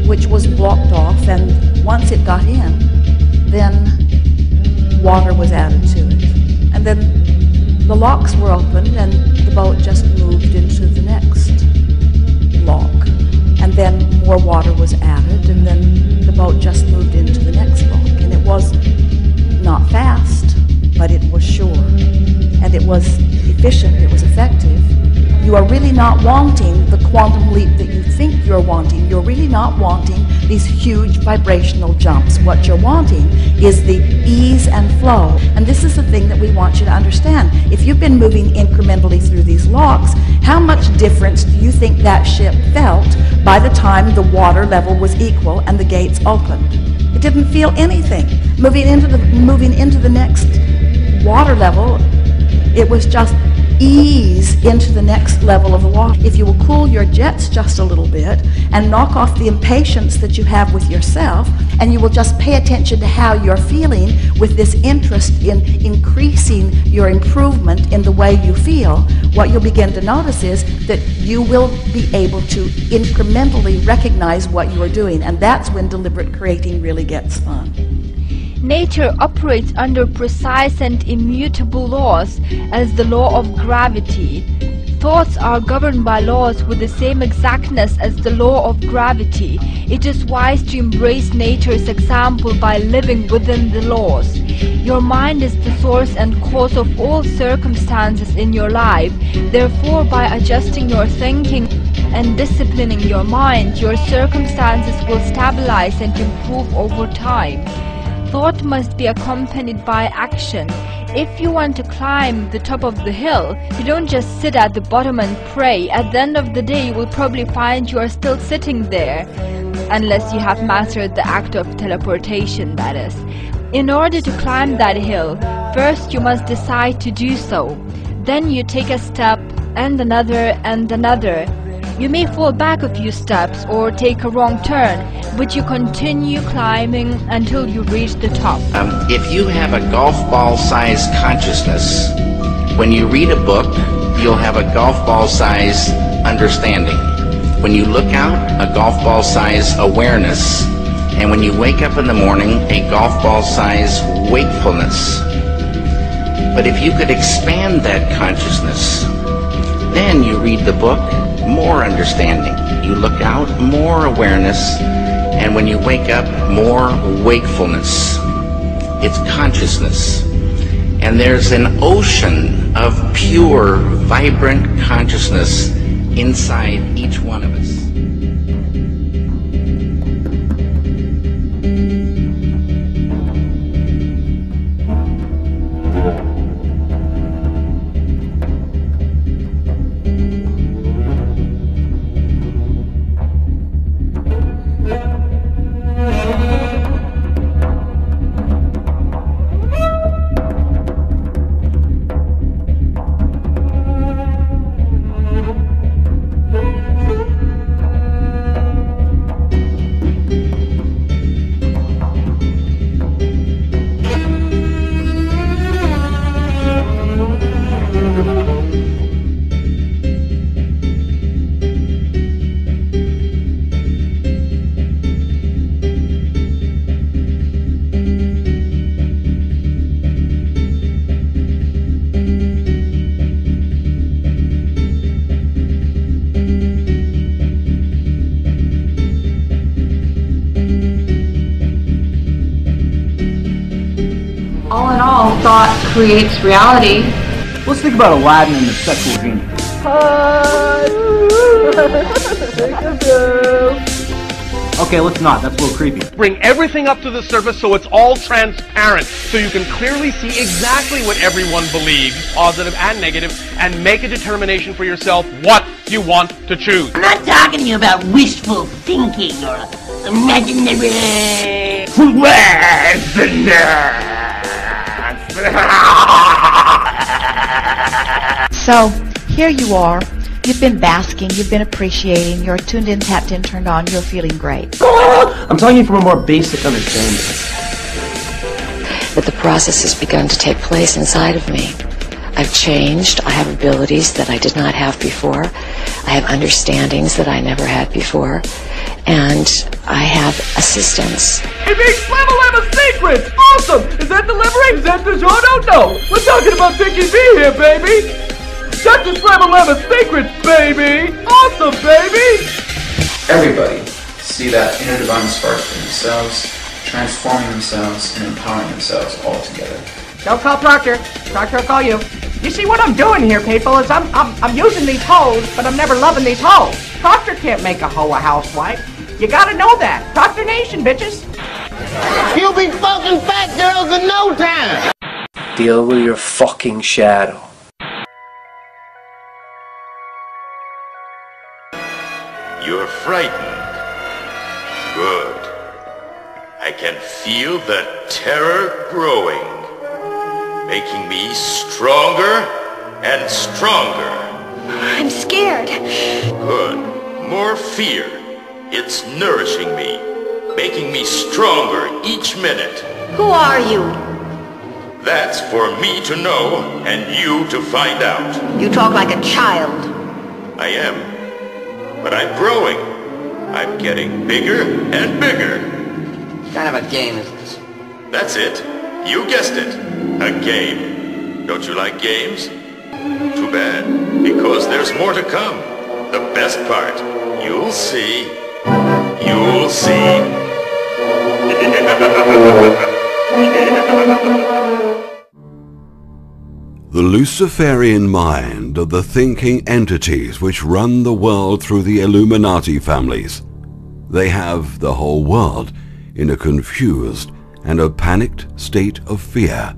which was blocked off, and once it got in, then water was added to it. And then the locks were opened and the boat just moved into the next lock. And then more water was added, and then the boat just moved into the next lock. And it was not fast, but it was sure, and it was efficient, it was effective. You are really not wanting the quantum leap that you think you're wanting. You're really not wanting these huge vibrational jumps. What you're wanting is the ease and flow. And this is the thing that we want you to understand. If you've been moving incrementally through these locks, how much difference do you think that ship felt by the time the water level was equal and the gates opened? It didn't feel anything. Moving into the next water level, it was just ease into the next level of the water. If you will cool your jets just a little bit and knock off the impatience that you have with yourself, and you will just pay attention to how you're feeling with this interest in increasing your improvement in the way you feel, what you'll begin to notice is that you will be able to incrementally recognize what you are doing, and that's when deliberate creating really gets fun. Nature operates under precise and immutable laws as the law of gravity. Thoughts are governed by laws with the same exactness as the law of gravity. It is wise to embrace nature's example by living within the laws. Your mind is the source and cause of all circumstances in your life. Therefore, by adjusting your thinking and disciplining your mind, your circumstances will stabilize and improve over time. Thought must be accompanied by action. If you want to climb the top of the hill, you don't just sit at the bottom and pray. At the end of the day, you will probably find you are still sitting there, unless you have mastered the act of teleportation, that is. In order to climb that hill, first you must decide to do so. Then you take a step, and another, and another. You may fall back a few steps or take a wrong turn, but you continue climbing until you reach the top. If you have a golf ball-sized consciousness, When you read a book, you'll have a golf ball size understanding. When you look out, a golf ball size awareness. And when you wake up in the morning, a golf ball size wakefulness. But if you could expand that consciousness, then you read the book, more understanding. You look out, more awareness. And when you wake up, more wakefulness. It's consciousness. And there's an ocean of pure, vibrant consciousness inside each one of us. All in all, thought creates reality. Let's think about Aladdin and the sexual genie. Okay, let's not. That's a little creepy. Bring everything up to the surface so it's all transparent, so you can clearly see exactly what everyone believes, positive and negative, and make a determination for yourself what you want to choose. I'm not talking to you about wishful thinking or imaginary. So, here you are. You've been basking, you've been appreciating, you're tuned in, tapped in, turned on, you're feeling great. I'm telling you from a more basic understanding. That the process has begun to take place inside of me. I've changed. I have abilities that I did not have before. I have understandings that I never had before. And I have assistance. It makes Enslavement secrets! Awesome! Is that delivery? Is that DiGiorno? No! We're talking about Dickie V here, baby! That's Enslavement secrets, baby! Awesome, baby! Everybody see that inner divine spark in themselves, transforming themselves and empowering themselves all together. Don't call Proctor. Proctor will call you. You see what I'm doing here, people, is I'm using these hoes, but I'm never loving these hoes. Proctor can't make a hoe a housewife. You gotta know that. ProctorNation, bitches. You'll be fucking fat girls in no time. Deal with your fucking shadow. You're frightened. Good. I can feel the terror growing, making me stronger and stronger. I'm scared. Good. More fear. It's nourishing me, making me stronger each minute. Who are you? That's for me to know and you to find out. You talk like a child. I am. But I'm growing. I'm getting bigger and bigger. What kind of a game is this? That's it. You guessed it. A game. Don't you like games? Too bad. Because there's more to come. The best part. You'll see. You'll see. The Luciferian mind of the thinking entities which run the world through the Illuminati families. They have the whole world in a confused and a panicked state of fear.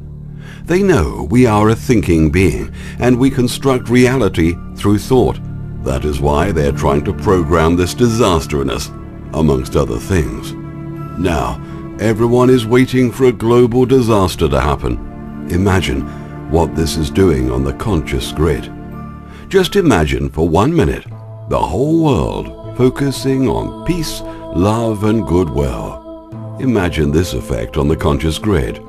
They know we are a thinking being and we construct reality through thought. That is why they're trying to program this disaster in us, amongst other things. Now, everyone is waiting for a global disaster to happen. Imagine what this is doing on the conscious grid. Just imagine for 1 minute the whole world focusing on peace, love and goodwill. Imagine this effect on the conscious grid.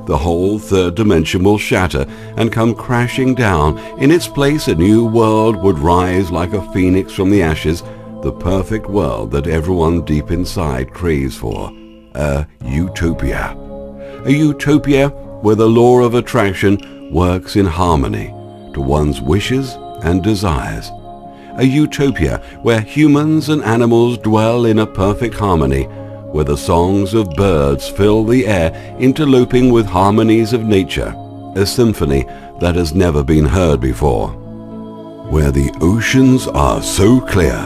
the whole third dimension will shatter and come crashing down. In its place, a new world would rise like a phoenix from the ashes, the perfect world that everyone deep inside craves for. A utopia. A utopia where the law of attraction works in harmony to one's wishes and desires. A utopia where humans and animals dwell in a perfect harmony, where the songs of birds fill the air, interloping with harmonies of nature, a symphony that has never been heard before. Where the oceans are so clear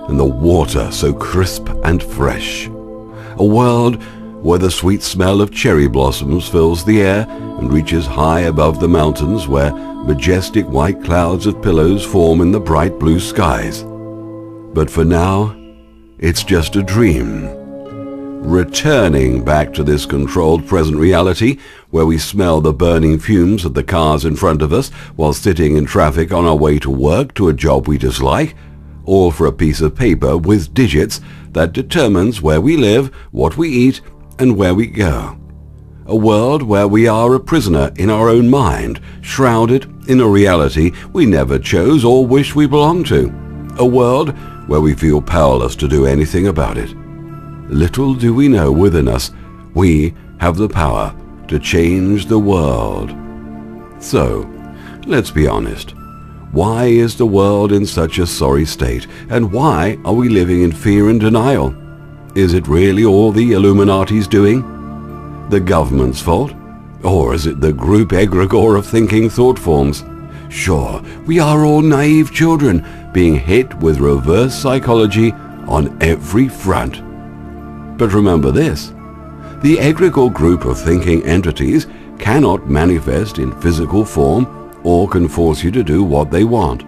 and the water so crisp and fresh. A world where the sweet smell of cherry blossoms fills the air and reaches high above the mountains, where majestic white clouds of pillows form in the bright blue skies. But for now, it's just a dream. Returning back to this controlled present reality, where we smell the burning fumes of the cars in front of us while sitting in traffic on our way to work, to a job we dislike, or for a piece of paper with digits that determines where we live, what we eat, and where we go. A world where we are a prisoner in our own mind, shrouded in a reality we never chose or wish we belonged to. A world where we feel powerless to do anything about it. Little do we know within us, we have the power to change the world. So, let's be honest. Why is the world in such a sorry state? And why are we living in fear and denial? Is it really all the Illuminati's doing? The government's fault? Or is it the group egregore of thinking thought forms? Sure, we are all naive children being hit with reverse psychology on every front. But remember this, the egregore group of thinking entities cannot manifest in physical form or can force you to do what they want.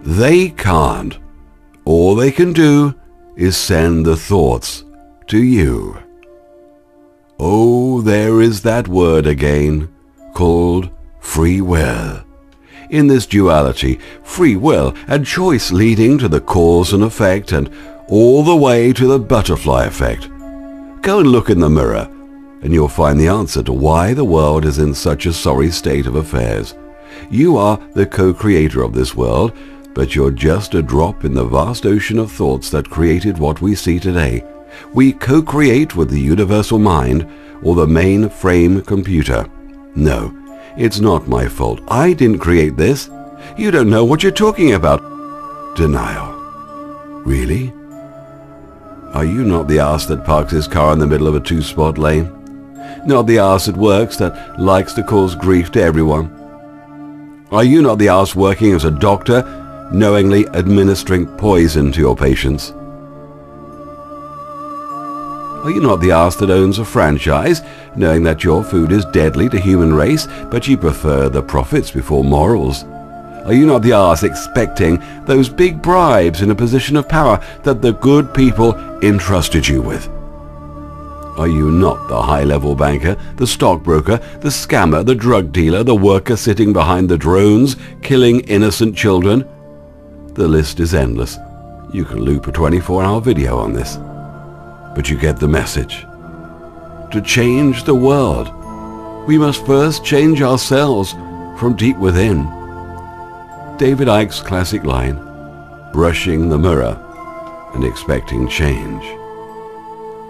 They can't. All they can do is send the thoughts to you. Oh, there is that word again, called free will. In this duality, free will and choice leading to the cause and effect, and all the way to the butterfly effect. Go and look in the mirror, and you'll find the answer to why the world is in such a sorry state of affairs. You are the co-creator of this world, but you're just a drop in the vast ocean of thoughts that created what we see today. We co-create with the universal mind or the mainframe computer. No, it's not my fault. I didn't create this. You don't know what you're talking about. Denial. Really? Are you not the arse that parks his car in the middle of a two-spot lane? Not the arse at works that likes to cause grief to everyone? Are you not the arse working as a doctor, knowingly administering poison to your patients? Are you not the arse that owns a franchise, knowing that your food is deadly to human race, but you prefer the profits before morals? Are you not the arse expecting those big bribes in a position of power that the good people entrusted you with? Are you not the high-level banker, the stockbroker, the scammer, the drug dealer, the worker sitting behind the drones, killing innocent children? The list is endless. You can loop a 24-hour video on this. But you get the message. To change the world, we must first change ourselves from deep within. David Icke's classic line, brushing the mirror and expecting change.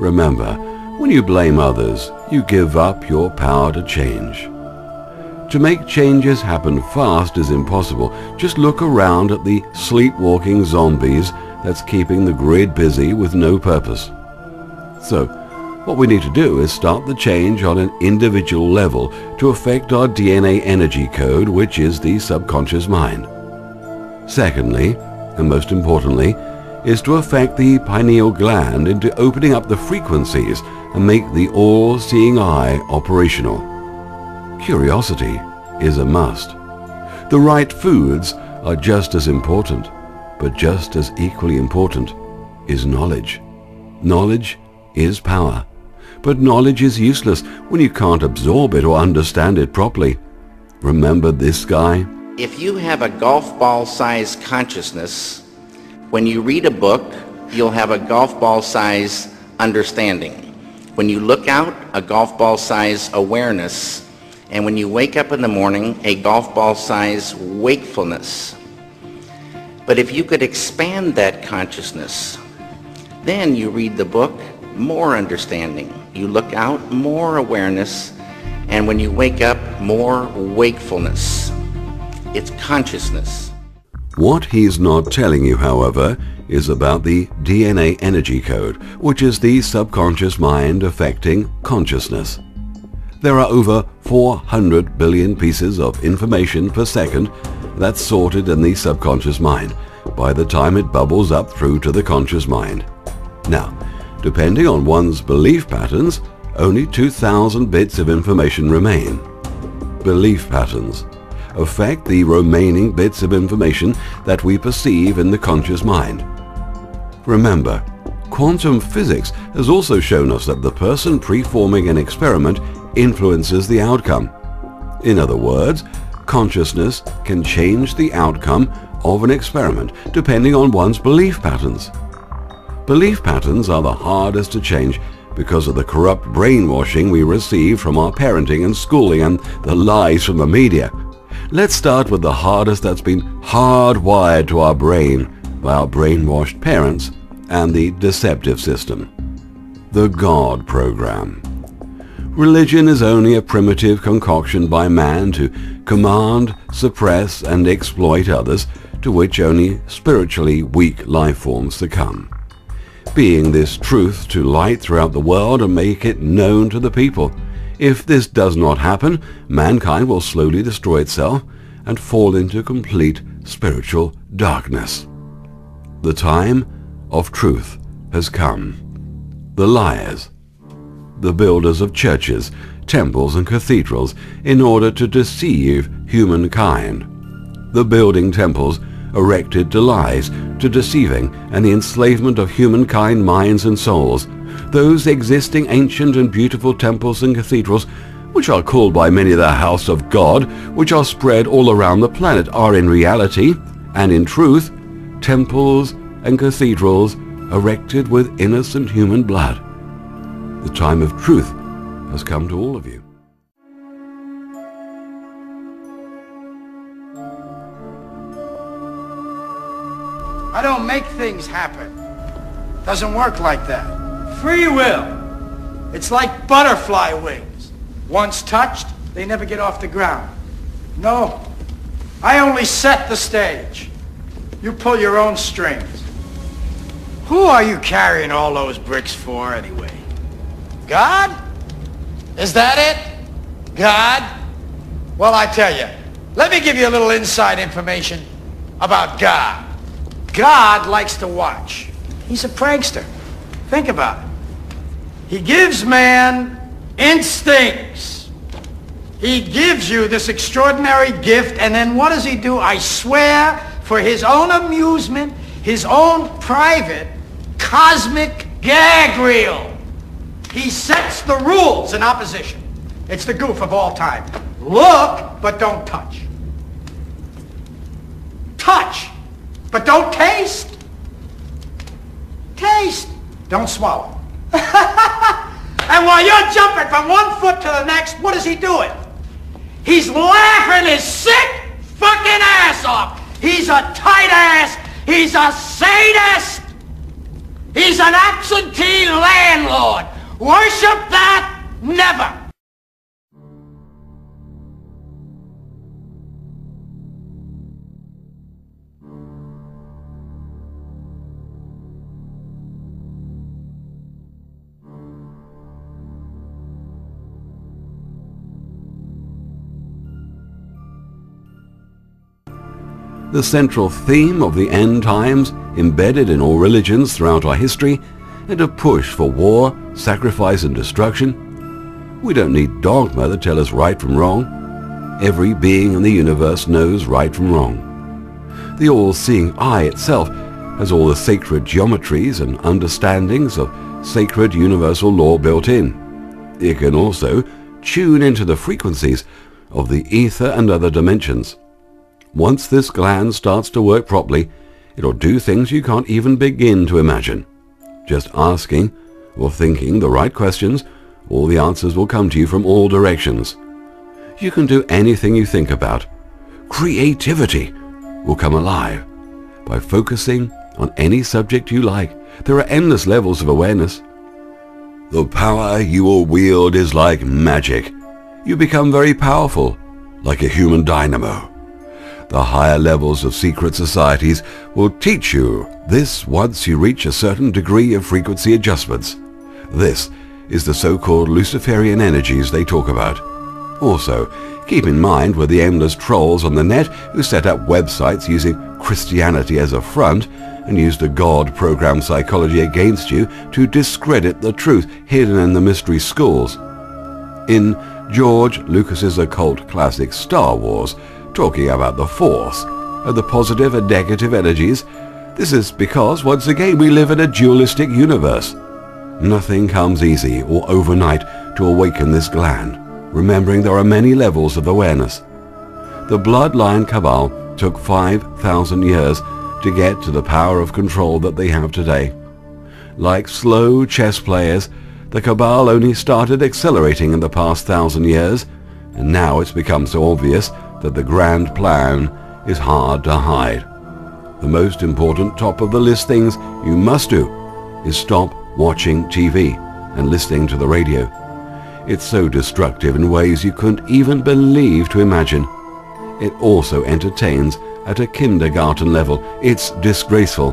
Remember, when you blame others, you give up your power to change. To make changes happen fast is impossible. Just look around at the sleepwalking zombies that's keeping the grid busy with no purpose. So, what we need to do is start the change on an individual level to affect our DNA energy code, which is the subconscious mind. Secondly, and most importantly, is to affect the pineal gland into opening up the frequencies and make the all-seeing eye operational. Curiosity is a must. The right foods are just as important, but just as equally important is knowledge. Knowledge is power, but knowledge is useless when you can't absorb it or understand it properly. Remember this guy? If you have a golf ball-sized consciousness, when you read a book, you'll have a golf ball-sized understanding. When you look out, a golf ball size awareness, and when you wake up in the morning, a golf ball size wakefulness. But if you could expand that consciousness, then you read the book, more understanding. You look out, more awareness, and when you wake up, more wakefulness. It's consciousness. What he's not telling you, however, is about the DNA energy code, which is the subconscious mind affecting consciousness. There are over 400 billion pieces of information per second that's sorted in the subconscious mind by the time it bubbles up through to the conscious mind. Now, depending on one's belief patterns, only 2,000 bits of information remain. Belief patterns affect the remaining bits of information that we perceive in the conscious mind. Remember, quantum physics has also shown us that the person preforming an experiment influences the outcome. In other words, consciousness can change the outcome of an experiment depending on one's belief patterns. Belief patterns are the hardest to change because of the corrupt brainwashing we receive from our parenting and schooling and the lies from the media. Let's start with the hardest that's been hardwired to our brain by our brainwashed parents and the deceptive system. The God program. Religion is only a primitive concoction by man to command, suppress, and exploit others, to which only spiritually weak life forms succumb. Being this truth to light throughout the world and make it known to the people. If this does not happen, mankind will slowly destroy itself and fall into complete spiritual darkness. The time of truth has come. The liars, the builders of churches, temples and cathedrals in order to deceive humankind. The building temples erected to lies, to deceiving and the enslavement of humankind minds and souls. Those existing ancient and beautiful temples and cathedrals, which are called by many the house of God, which are spread all around the planet, are in reality and in truth temples and cathedrals erected with innocent human blood. The time of truth has come to all of you. I don't make things happen. Doesn't work like that. Free will. It's like butterfly wings. Once touched, they never get off the ground. No, I only set the stage. You pull your own strings. Who are you carrying all those bricks for anyway? God? Is that it? God? Well, I tell you, let me give you a little inside information about God. God likes to watch. He's a prankster. Think about it. He gives man instincts. He gives you this extraordinary gift, and then what does he do? I swear, for his own amusement, his own private, cosmic gag reel. He sets the rules in opposition. It's the goof of all time. Look, but don't touch. Touch, but don't taste. Taste, don't swallow. And while you're jumping from one foot to the next, what is he doing? He's laughing his sick fucking ass off. He's a tight ass. He's a sadist. He's an absentee landlord. Worship that? Never. The central theme of the end times, embedded in all religions throughout our history, and a push for war, sacrifice and destruction. We don't need dogma to tell us right from wrong. Every being in the universe knows right from wrong. The all-seeing eye itself has all the sacred geometries and understandings of sacred universal law built in. It can also tune into the frequencies of the ether and other dimensions. Once this gland starts to work properly, it'll do things you can't even begin to imagine. Just asking or thinking the right questions, all the answers will come to you from all directions. You can do anything you think about. Creativity will come alive by focusing on any subject you like. There are endless levels of awareness. The power you will wield is like magic. You become very powerful, like a human dynamo. The higher levels of secret societies will teach you this once you reach a certain degree of frequency adjustments. This is the so-called Luciferian energies they talk about. Also, keep in mind with the endless trolls on the net who set up websites using Christianity as a front and use the God-program psychology against you to discredit the truth hidden in the mystery schools. In George Lucas's occult classic Star Wars, talking about the Force and the positive and negative energies, this is because, once again, we live in a dualistic universe. Nothing comes easy or overnight to awaken this gland, remembering there are many levels of awareness. The bloodline cabal took 5,000 years to get to the power of control that they have today. Like slow chess players, the cabal only started accelerating in the past 1,000 years, and now it's become so obvious that the grand plan is hard to hide. The most important top of the list things you must do is stop watching TV and listening to the radio. It's so destructive in ways you couldn't even believe to imagine. It also entertains at a kindergarten level. It's disgraceful.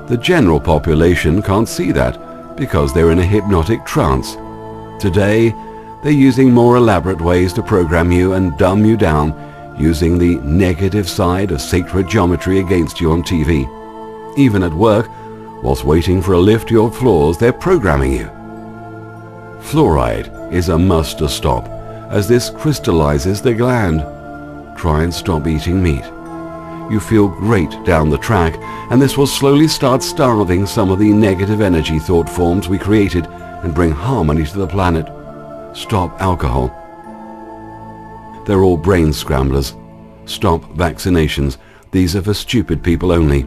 The general population can't see that because they're in a hypnotic trance. Today, they're using more elaborate ways to program you and dumb you down, using the negative side of sacred geometry against you on TV. Even at work, whilst waiting for a lift to your floors, they're programming you. Fluoride is a must to stop, as this crystallizes the gland. Try and stop eating meat. You feel great down the track, and this will slowly start starving some of the negative energy thought forms we created and bring harmony to the planet. Stop alcohol. They're all brain scramblers. Stop vaccinations. These are for stupid people only.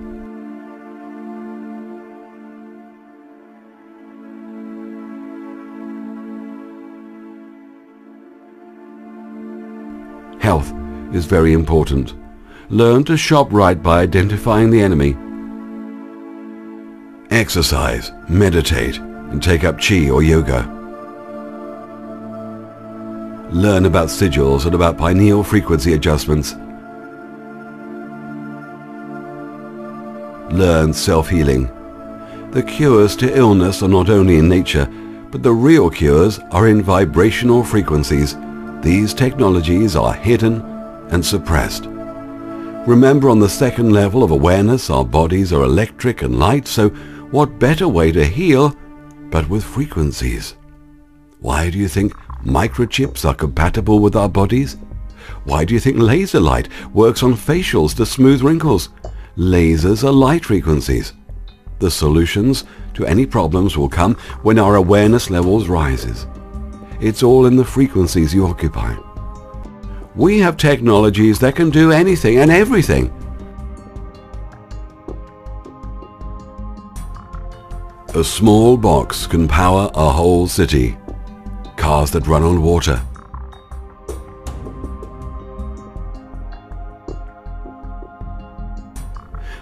Health is very important. Learn to shop right by identifying the enemy. Exercise, meditate, and take up chi or yoga. Learn about sigils and about pineal frequency adjustments. Learn self-healing. The cures to illness are not only in nature, but the real cures are in vibrational frequencies. These technologies are hidden and suppressed. Remember, on the second level of awareness, our bodies are electric and light, so what better way to heal but with frequencies? Why do you think microchips are compatible with our bodies? Why do you think laser light works on facials to smooth wrinkles? Lasers are light frequencies. The solutions to any problems will come when our awareness levels rises. It's all in the frequencies you occupy. We have technologies that can do anything and everything. A small box can power a whole city. Cars that run on water.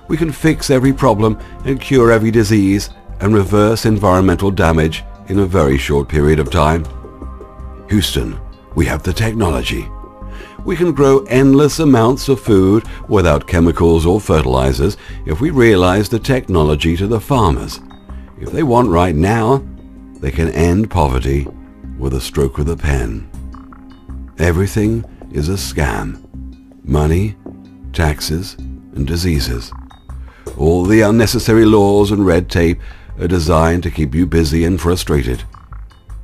We can fix every problem and cure every disease and reverse environmental damage in a very short period of time. Houston, we have the technology. We can grow endless amounts of food without chemicals or fertilizers if we realize the technology to the farmers. If they want right now, they can end poverty with a stroke of the pen. Everything is a scam. Money, taxes, and diseases. All the unnecessary laws and red tape are designed to keep you busy and frustrated.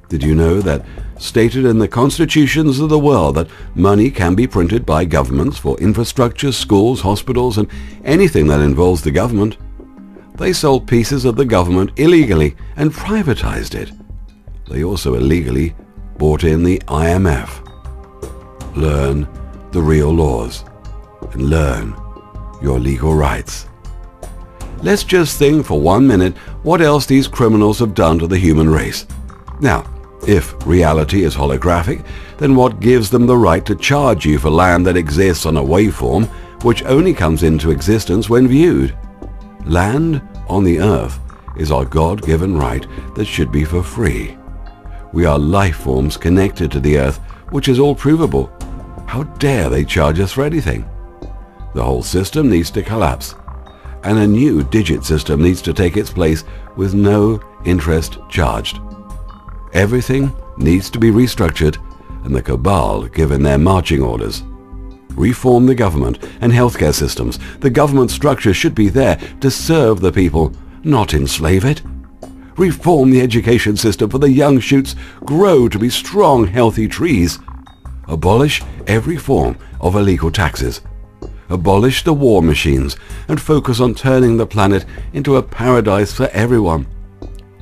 Did you know that stated in the constitutions of the world that money can be printed by governments for infrastructure, schools, hospitals, and anything that involves the government? They sold pieces of the government illegally and privatized it. They also illegally bought in the IMF. Learn the real laws and learn your legal rights. Let's just think for 1 minute what else these criminals have done to the human race. Now, if reality is holographic, then what gives them the right to charge you for land that exists on a waveform which only comes into existence when viewed? Land on the earth is our God-given right that should be for free. We are life forms connected to the earth, which is all provable. How dare they charge us for anything? The whole system needs to collapse, and a new digit system needs to take its place with no interest charged. Everything needs to be restructured and the cabal given their marching orders. Reform the government and healthcare systems. The government structure should be there to serve the people, not enslave it. Reform the education system for the young shoots grow to be strong, healthy trees. Abolish every form of illegal taxes. Abolish the war machines and focus on turning the planet into a paradise for everyone.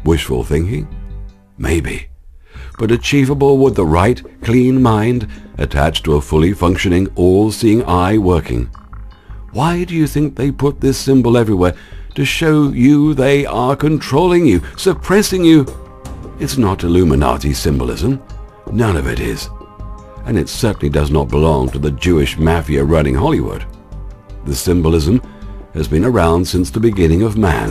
Wishful thinking? Maybe. But achievable with the right, clean mind attached to a fully functioning, all-seeing eye working. Why do you think they put this symbol everywhere? To show you they are controlling you, suppressing you. It's not Illuminati symbolism. None of it is. And it certainly does not belong to the Jewish mafia running Hollywood. The symbolism has been around since the beginning of man.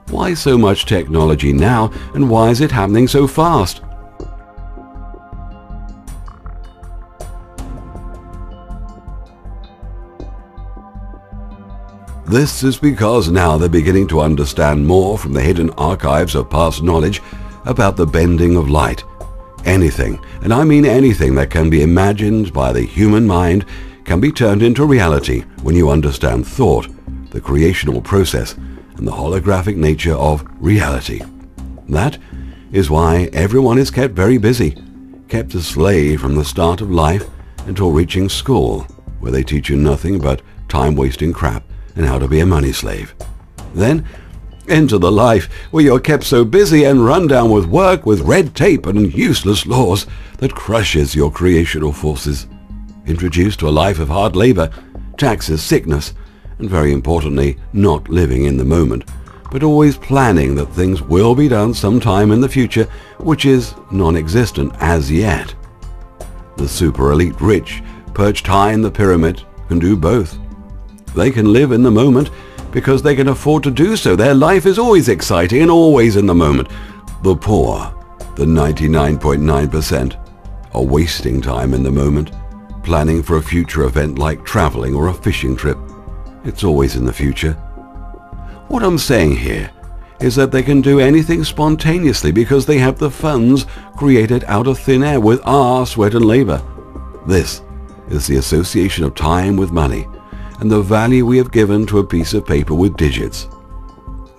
Why so much technology now, and why is it happening so fast? This is because now they're beginning to understand more from the hidden archives of past knowledge about the bending of light. Anything, and I mean anything that can be imagined by the human mind, can be turned into reality when you understand thought, the creational process, and the holographic nature of reality. That is why everyone is kept very busy, kept a slave from the start of life until reaching school, where they teach you nothing but time-wasting crap and how to be a money slave. Then enter the life where you're kept so busy and run down with work, with red tape and useless laws that crushes your creational forces. Introduced to a life of hard labor, taxes, sickness, and very importantly, not living in the moment, but always planning that things will be done sometime in the future, which is non-existent as yet. The super elite rich, perched high in the pyramid, can do both. They can live in the moment because they can afford to do so. Their life is always exciting and always in the moment. The poor, the 99.9%, are wasting time in the moment, planning for a future event like traveling or a fishing trip. It's always in the future. What I'm saying here is that they can do anything spontaneously because they have the funds created out of thin air with our sweat and labor. This is the association of time with money and the value we have given to a piece of paper with digits.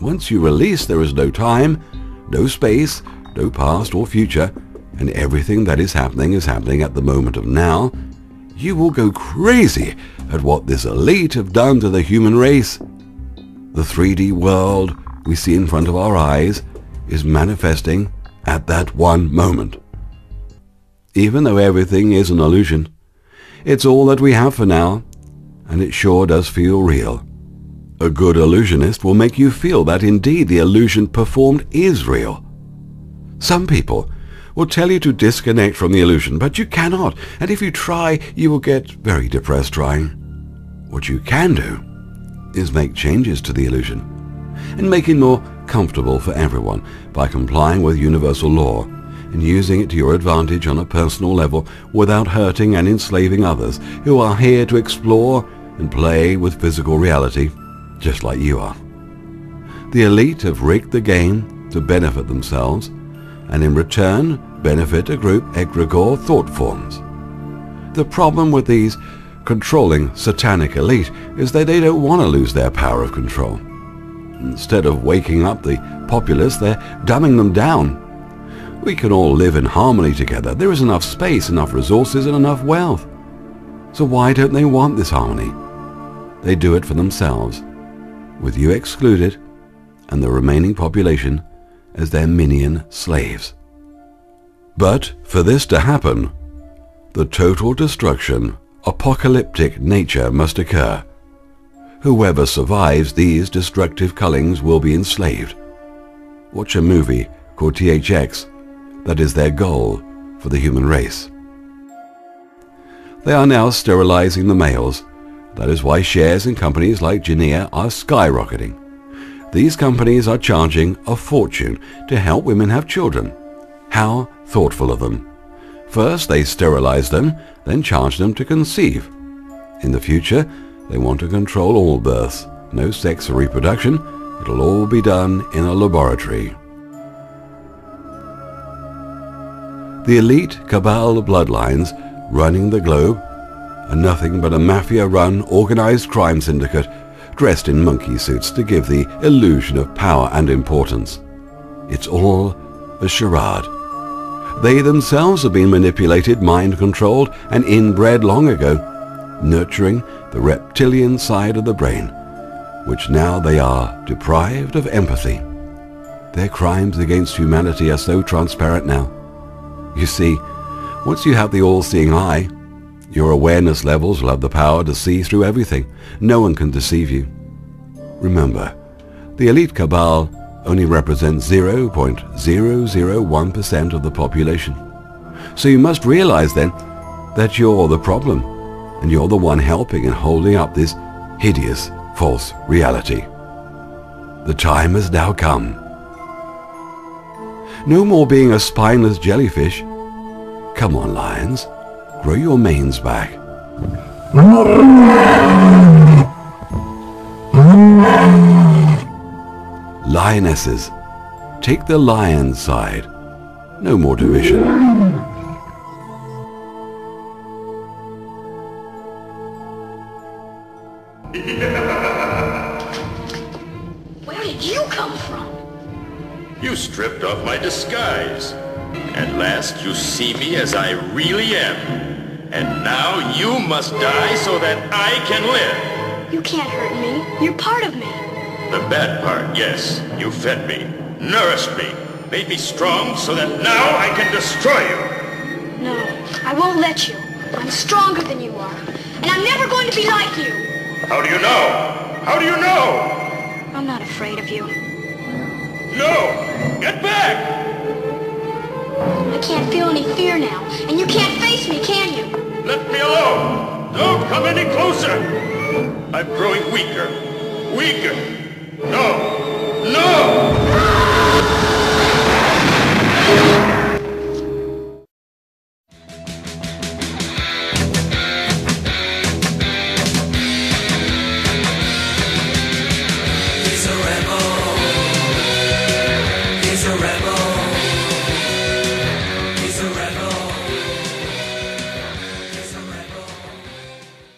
Once you release, there is no time, no space, no past or future, and everything that is happening at the moment of now. You will go crazy at what this elite have done to the human race. The 3D world we see in front of our eyes is manifesting at that one moment. Even though everything is an illusion, it's all that we have for now, and it sure does feel real. A good illusionist will make you feel that indeed the illusion performed is real. Some people will tell you to disconnect from the illusion, but you cannot, and if you try, you will get very depressed trying. What you can do is make changes to the illusion and make it more comfortable for everyone by complying with universal law and using it to your advantage on a personal level without hurting and enslaving others who are here to explore and play with physical reality just like you are. The elite have rigged the game to benefit themselves and in return benefit a group egregore thought forms. The problem with these controlling satanic elite is that they don't want to lose their power of control. Instead of waking up the populace, they're dumbing them down. We can all live in harmony together. There is enough space, enough resources, and enough wealth. So why don't they want this harmony? They do it for themselves, with you excluded and the remaining population as their minion slaves. But for this to happen, the total destruction, apocalyptic nature must occur. Whoever survives these destructive cullings will be enslaved. Watch a movie called THX. That is their goal for the human race. They are now sterilizing the males. That is why shares in companies like Genea are skyrocketing. These companies are charging a fortune to help women have children. How thoughtful of them. First they sterilize them, then charge them to conceive. In the future, they want to control all births. No sex or reproduction. It'll all be done in a laboratory. The elite cabal bloodlines running the globe are nothing but a mafia-run organized crime syndicate dressed in monkey suits to give the illusion of power and importance. It's all a charade. They themselves have been manipulated, mind-controlled, and inbred long ago, nurturing the reptilian side of the brain, which now they are deprived of empathy. Their crimes against humanity are so transparent now. You see, once you have the all-seeing eye, your awareness levels will have the power to see through everything. No one can deceive you. Remember, the elite cabal only represents 0.001% of the population. So you must realize then that you're the problem, and you're the one helping and holding up this hideous false reality. The time has now come. No more being a spineless jellyfish. Come on, lions, grow your manes back. Lionesses, take the lion side. No more division. Where did you come from? You stripped off my disguise. At last you see me as I really am. And now you must die so that I can live. You can't hurt me. You're part of me. The bad part, yes. You fed me, nourished me, made me strong so that now I can destroy you. No, I won't let you. I'm stronger than you are. And I'm never going to be like you. How do you know? How do you know? I'm not afraid of you. No! Get back! I can't feel any fear now. And you can't face me, can you? Let me alone! Don't come any closer! I'm growing weaker. Weaker! No! No!